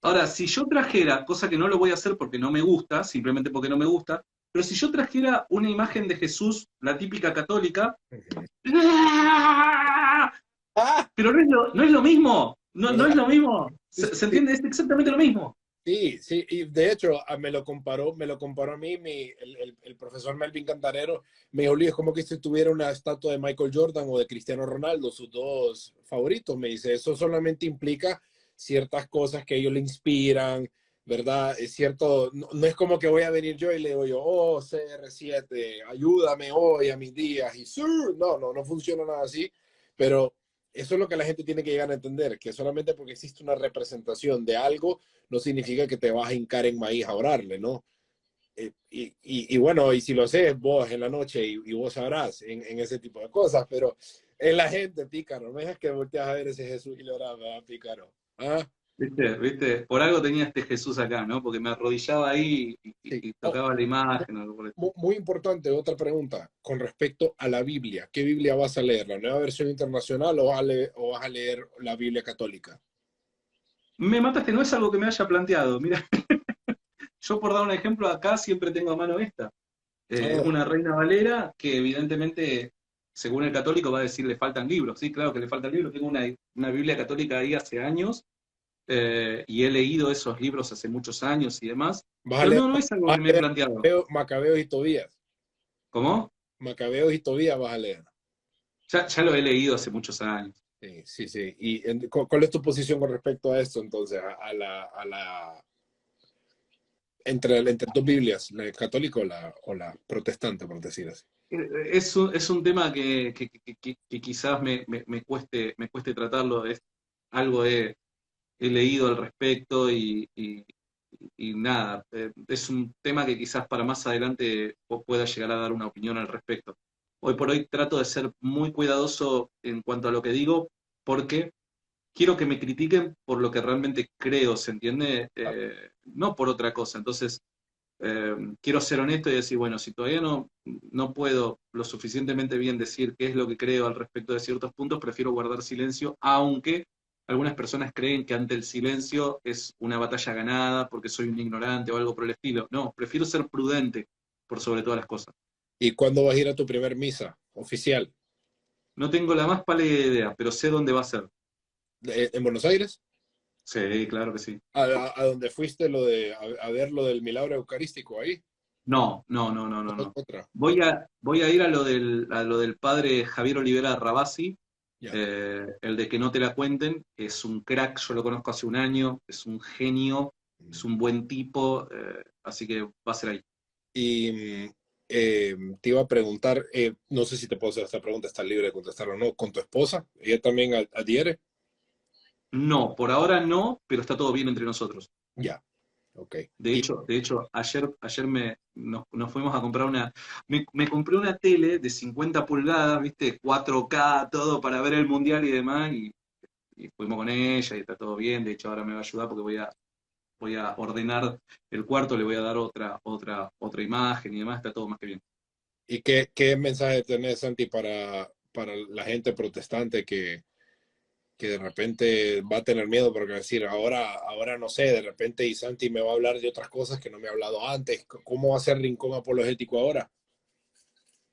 Ahora, si yo trajera, cosa que no lo voy a hacer porque no me gusta, simplemente porque no me gusta, pero si yo trajera una imagen de Jesús, la típica católica,
Ujú.
¡ah!
¡Ah!
Pero no es lo mismo, no es
¿Verdad?
lo mismo.
Sí,
¿Se
sí,
entiende? Es exactamente lo mismo.
sí, sí, y de hecho me lo comparó a mí el profesor Melvin Cantarero, me dijo, Luis, es como que si tuviera una estatua de Michael Jordan o de Cristiano Ronaldo, sus dos favoritos, me dice, eso solamente implica ciertas cosas que ellos le inspiran, ¿verdad? Es cierto, no es como que voy a venir yo y le digo yo, oh, CR7, ayúdame hoy a mis días, y sí, no funciona nada así, pero eso es lo que la gente tiene que llegar a entender, que solamente porque existe una representación de algo, no significa que te vas a hincar en maíz a orarle, ¿no? Y bueno, y si lo haces vos en la noche y vos sabrás en ese tipo de cosas, pero en la gente, pícaro, no dejas que volteas a ver ese Jesús y le oras, ¿verdad, pícaro? ¿Ah?
¿Viste? Por algo tenía este Jesús acá, ¿no? Porque me arrodillaba ahí
Sí.
y
Oh,
tocaba la imagen o algo por el estilo.
muy importante, otra pregunta con respecto a la Biblia. ¿Qué Biblia vas a leer? ¿La nueva versión internacional o vas a leer la Biblia católica?
Me mataste, no es algo que me haya planteado. Mira, yo por dar un ejemplo, acá siempre tengo a mano esta. Es
Ah,
una Reina Valera que evidentemente, según el católico, va a decir le faltan libros. Sí, claro que le faltan libros. Tengo una Biblia católica ahí hace años y he leído esos libros hace muchos años y demás.
vas a
Pero
leer,
no es algo
vas
que
a
me he
leer
planteado.
Macabeos y Tobías.
¿Cómo?
Macabeos y Tobías vas a leer.
Ya lo he leído hace muchos años.
Sí, sí, sí. ¿Y cuál es tu posición con respecto a esto entonces? Entre dos Biblias, la católica o la protestante, por decir así.
Es un tema que quizás me cueste tratarlo. Es algo he leído al respecto y nada, es un tema que quizás para más adelante pueda llegar a dar una opinión al respecto. Hoy por hoy trato de ser muy cuidadoso en cuanto a lo que digo porque quiero que me critiquen por lo que realmente creo, ¿se entiende? No por otra cosa. Entonces, quiero ser honesto y decir, bueno, si todavía no puedo lo suficientemente bien decir qué es lo que creo al respecto de ciertos puntos, prefiero guardar silencio, aunque algunas personas creen que ante el silencio es una batalla ganada porque soy un ignorante o algo por el estilo. No, prefiero ser prudente por sobre todas las cosas.
¿Y cuándo vas a ir a tu primer misa oficial?
No tengo la más pálida idea, pero sé dónde va a ser.
¿En Buenos Aires?
Sí, claro que sí.
¿A donde fuiste a ver lo del milagro eucarístico ahí?
No, no, no, no, no, no.
Otra,
Voy a ir a lo del padre Javier Olivera Rabasi,
Ya.
El de que no te la cuenten es un crack, yo lo conozco hace un año, es un genio, es un buen tipo, así que va a ser ahí.
Y te iba a preguntar, no sé si te puedo hacer esta pregunta, estás libre de contestarla o no, con tu esposa, ella también adhiere.
No, por ahora no, pero está todo bien entre nosotros.
Ya, ok.
De hecho, ayer nos fuimos a comprar me compré una tele de 50 pulgadas, ¿viste? 4K, todo para ver el mundial y demás, y fuimos con ella y está todo bien. De hecho, ahora me va a ayudar porque voy a ordenar el cuarto, le voy a dar otra imagen y demás, está todo más que bien.
¿Y qué mensaje tenés, Santi, para la gente protestante que de repente va a tener miedo porque va a decir, ahora no sé, de repente y Santi me va a hablar de otras cosas que no me ha hablado antes? ¿Cómo va a ser Rincón Apologético ahora?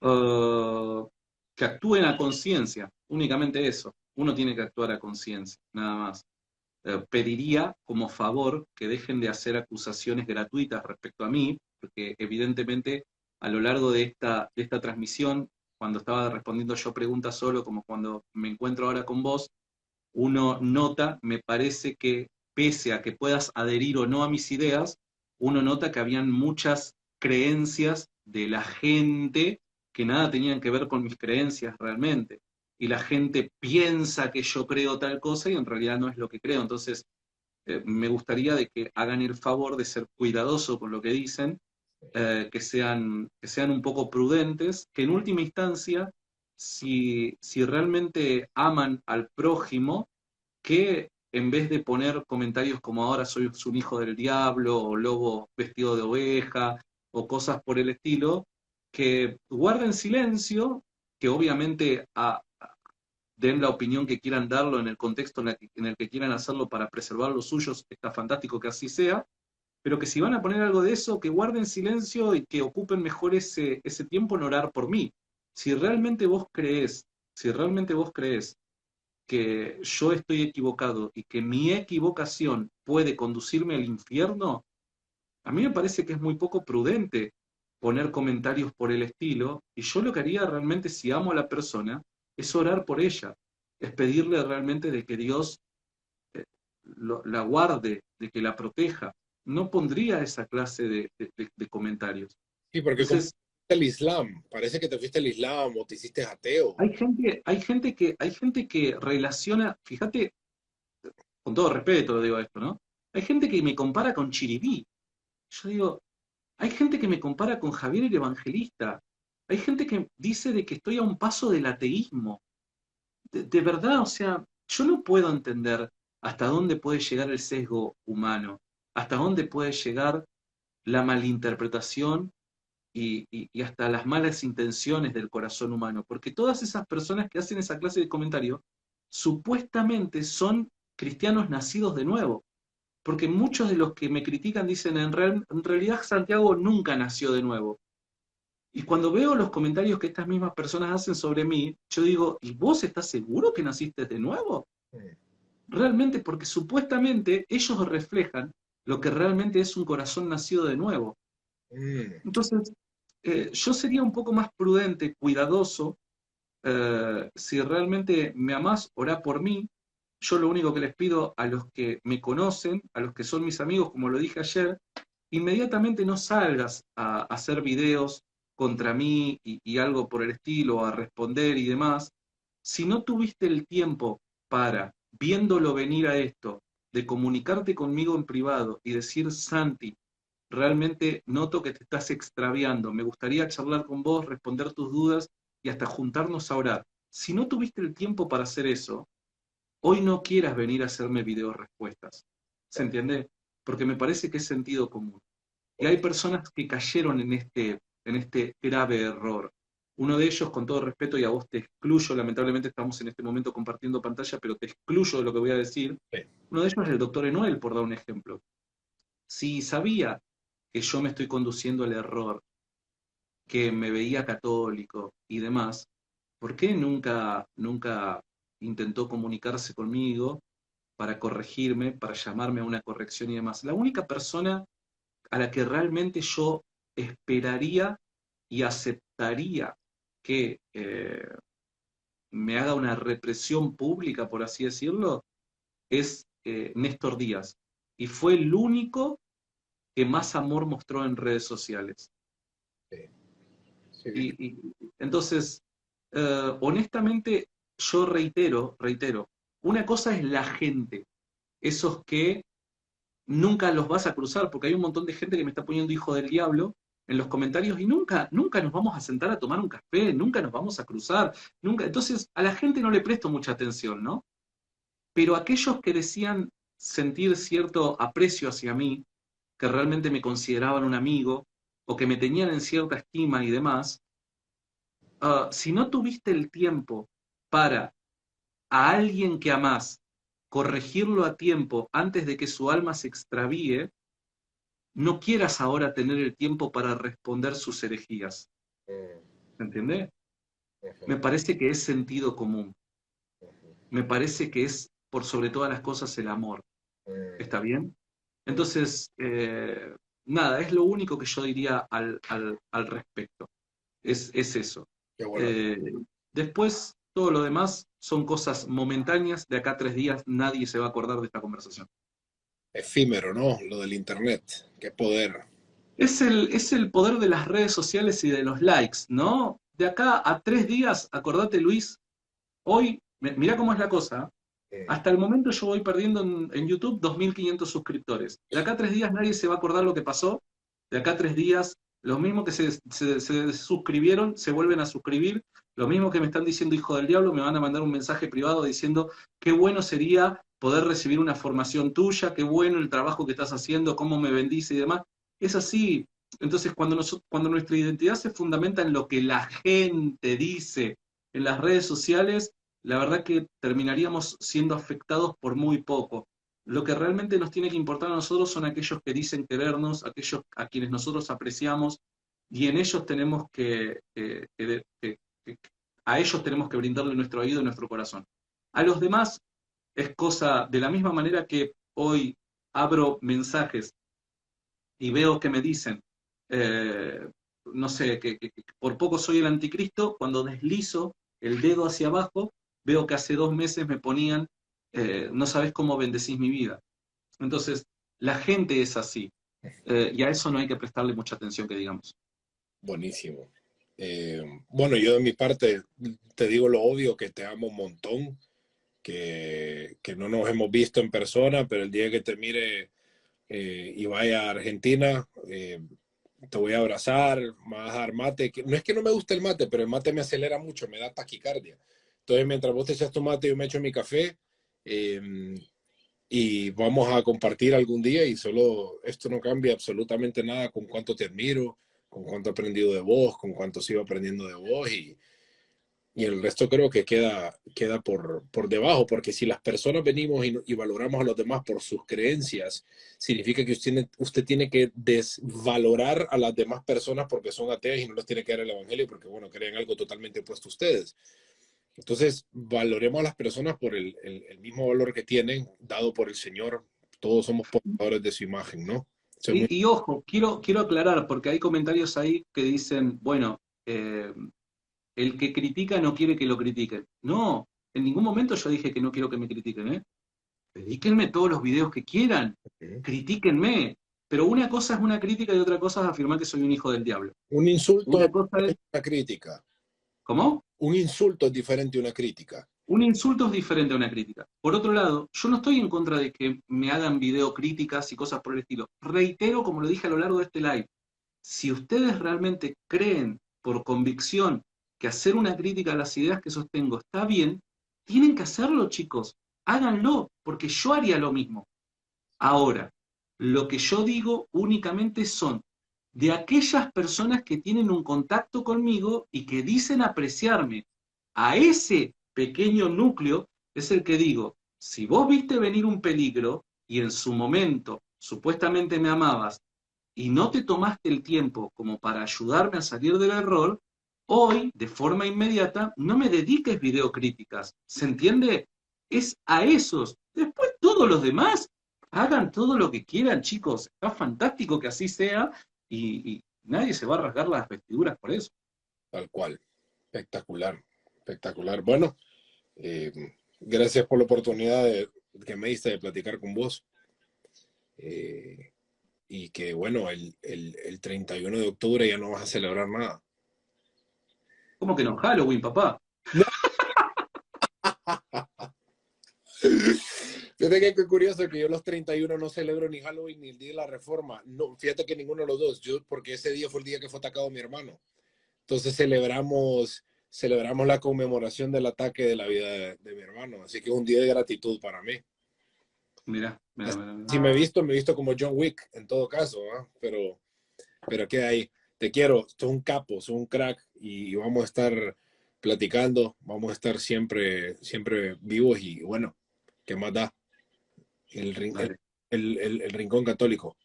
Uh, que actúen a conciencia, únicamente eso. Uno tiene que actuar a conciencia, nada más. Pediría como favor que dejen de hacer acusaciones gratuitas respecto a mí, porque evidentemente a lo largo de esta transmisión, cuando estaba respondiendo yo preguntas solo, como cuando me encuentro ahora con vos, uno nota, me parece que pese a que puedas adherir o no a mis ideas, uno nota que habían muchas creencias de la gente que nada tenían que ver con mis creencias realmente. Y la gente piensa que yo creo tal cosa y en realidad no es lo que creo. Entonces, me gustaría de que hagan el favor de ser cuidadosos con lo que dicen, que sean un poco prudentes, que en última instancia, si realmente aman al prójimo, que en vez de poner comentarios como ahora soy un hijo del diablo o lobo vestido de oveja o cosas por el estilo, que guarden silencio, que obviamente den la opinión que quieran darlo en el contexto en el que quieran hacerlo para preservar los suyos, está fantástico que así sea, pero que si van a poner algo de eso, que guarden silencio y que ocupen mejor ese tiempo en orar por mí. Si realmente vos creés, si realmente vos creés que yo estoy equivocado y que mi equivocación puede conducirme al infierno, a mí me parece que es muy poco prudente poner comentarios por el estilo, y yo lo que haría realmente si amo a la persona es orar por ella, es pedirle realmente de que Dios la guarde, de que la proteja. No pondría esa clase de comentarios.
Sí, porque como
Entonces,
el Islam, parece que te fuiste al Islam o te hiciste ateo.
hay gente que relaciona, fíjate, con todo respeto lo digo esto, ¿no? Hay gente que me compara con Chiribí. Yo digo, hay gente que me compara con Javier el Evangelista. Hay gente que dice de que estoy a un paso del ateísmo. De verdad, o sea, yo no puedo entender hasta dónde puede llegar el sesgo humano, hasta dónde puede llegar la malinterpretación y hasta las malas intenciones del corazón humano, porque todas esas personas que hacen esa clase de comentario supuestamente son cristianos nacidos de nuevo, porque muchos de los que me critican dicen en realidad Santiago nunca nació de nuevo. Y cuando veo los comentarios que estas mismas personas hacen sobre mí, yo digo, ¿y vos estás seguro que naciste de nuevo?
Mm,
Realmente, porque supuestamente ellos reflejan lo que realmente es un corazón nacido de nuevo.
mm.
Entonces, yo sería un poco más prudente, cuidadoso. Si realmente me amás, orá por mí. Yo lo único que les pido a los que me conocen, a los que son mis amigos, como lo dije ayer, inmediatamente no salgas a hacer videos contra mí y algo por el estilo, a responder y demás. Si no tuviste el tiempo para, viéndolo venir a esto, de comunicarte conmigo en privado y decir, Santi, realmente noto que te estás extraviando, me gustaría charlar con vos, responder tus dudas y hasta juntarnos a orar. Si no tuviste el tiempo para hacer eso, hoy no quieras venir a hacerme video respuestas. ¿Se entiende? Porque me parece que es sentido común. Y hay personas que cayeron en este grave error. Uno de ellos, con todo respeto, y a vos te excluyo, lamentablemente estamos en este momento compartiendo pantalla, pero te excluyo de lo que voy a decir.
Sí.
Uno de ellos es el doctor Enoel, por dar un ejemplo. Si sabía que yo me estoy conduciendo al error, que me veía católico y demás, ¿por qué nunca intentó comunicarse conmigo para corregirme, para llamarme a una corrección y demás? La única persona a la que realmente yo esperaría y aceptaría que me haga una represión pública, por así decirlo, es Néstor Díaz. Y fue el único que más amor mostró en redes sociales.
Sí, sí.
Entonces, honestamente, yo reitero, una cosa es la gente, esos que nunca los vas a cruzar, porque hay un montón de gente que me está poniendo hijo del diablo en los comentarios y nunca nos vamos a sentar a tomar un café, nunca nos vamos a cruzar, nunca. Entonces, a la gente no le presto mucha atención, ¿no? Pero aquellos que decían sentir cierto aprecio hacia mí, que realmente me consideraban un amigo, o que me tenían en cierta estima y demás, si no tuviste el tiempo para a alguien que amás corregirlo a tiempo antes de que su alma se extravíe, no quieras ahora tener el tiempo para responder sus herejías. ¿Entiendes? Me parece que es sentido común. Me parece que es, por sobre todas las cosas, el amor. ¿Está bien? Entonces, nada, es lo único que yo diría al respecto. Es eso.
Qué bueno.
Después, todo lo demás son cosas momentáneas. De acá a 3 días nadie se va a acordar de esta conversación.
Efímero, ¿no? Lo del internet. Qué poder.
Es el poder de las redes sociales y de los likes, ¿no? De acá a 3 días, acordate, Luis, hoy, mirá cómo es la cosa. Hasta el momento yo voy perdiendo en YouTube 2.500 suscriptores. De acá a 3 días nadie se va a acordar lo que pasó. De acá a 3 días, los mismos que se suscribieron se vuelven a suscribir. Los mismos que me están diciendo hijo del diablo me van a mandar un mensaje privado diciendo qué bueno sería poder recibir una formación tuya, qué bueno el trabajo que estás haciendo, cómo me bendice y demás. Es así. Entonces, cuando nuestra identidad se fundamenta en lo que la gente dice en las redes sociales, la verdad que terminaríamos siendo afectados por muy poco. Lo que realmente nos tiene que importar a nosotros son aquellos que dicen querernos, aquellos a quienes nosotros apreciamos, y en ellos tenemos a ellos tenemos que brindarle nuestro oído y nuestro corazón. A los demás es cosa, de la misma manera que hoy abro mensajes y veo que me dicen, no sé, que por poco soy el anticristo, cuando deslizo el dedo hacia abajo, veo que hace 2 meses me ponían, no sabes cómo bendecís mi vida. Entonces, la gente es así, y a eso no hay que prestarle mucha atención, que digamos.
Buenísimo. Bueno, yo de mi parte te digo lo obvio, que te amo un montón, que no nos hemos visto en persona, pero el día que te mire y vaya a Argentina, te voy a abrazar, me vas a dar mate. No es que no me guste el mate, pero el mate me acelera mucho, me da taquicardia. Entonces, mientras vos te echas tu mate, yo me echo mi café y vamos a compartir algún día, y solo esto no cambia absolutamente nada con cuánto te admiro, con cuánto he aprendido de vos, con cuánto sigo aprendiendo de vos, y el resto creo que queda por debajo, porque si las personas venimos y valoramos a los demás por sus creencias, significa que usted tiene que desvalorar a las demás personas porque son ateas y no les tiene que dar el evangelio porque, bueno, creen algo totalmente opuesto a ustedes. Entonces, valoremos a las personas por el mismo valor que tienen, dado por el Señor. Todos somos portadores de su imagen, ¿no?
Y ojo, quiero aclarar, porque hay comentarios ahí que dicen, bueno, el que critica no quiere que lo critiquen. No, en ningún momento yo dije que no quiero que me critiquen, ¿eh? Dedíquenme todos los videos que quieran, critíquenme, pero una cosa es una crítica y otra cosa es afirmar que soy un hijo del diablo.
Un insulto
Una cosa es...
una crítica.
¿Cómo?
Un insulto es diferente a una crítica.
Un insulto es diferente a una crítica. Por otro lado, yo no estoy en contra de que me hagan videocríticas y cosas por el estilo. Reitero, como lo dije a lo largo de este live, si ustedes realmente creen por convicción que hacer una crítica a las ideas que sostengo está bien, tienen que hacerlo, chicos. Háganlo, porque yo haría lo mismo. Ahora, lo que yo digo únicamente son de aquellas personas que tienen un contacto conmigo y que dicen apreciarme. A ese pequeño núcleo es el que digo, si vos viste venir un peligro y en su momento supuestamente me amabas y no te tomaste el tiempo como para ayudarme a salir del error, hoy, de forma inmediata, no me dediques videocríticas. ¿Se entiende? Es a esos. Después todos los demás, hagan todo lo que quieran, chicos. Está fantástico que así sea y nadie se va a rasgar las vestiduras por eso.
Tal cual. Espectacular. espectacular. Bueno, eh, gracias por la oportunidad que me diste de platicar con vos. Y que bueno, el 31 de octubre ya no vas a celebrar nada.
¿Cómo que no? Halloween, papá.
No. Fíjate que curioso que yo los 31 no celebro ni Halloween ni el Día de la Reforma. No, fíjate que ninguno de los dos. Yo, porque ese día fue el día que fue atacado mi hermano. Entonces celebramos la conmemoración del ataque de la vida de mi hermano. Así que es un día de gratitud para mí.
Mirá, mirá, mirá, mirá.
Si me he visto como John Wick en todo caso, ¿eh? Pero queda ahí. Te quiero, sos un capo, sos un crack y vamos a estar platicando, vamos a estar siempre, siempre vivos y bueno, ¿qué más da? El,
Dale.
el rincón católico.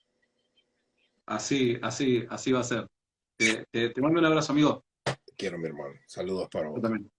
Así va a ser. Te mando un abrazo, amigo.
Te quiero, mi hermano. Saludos para
Yo
vos.
también.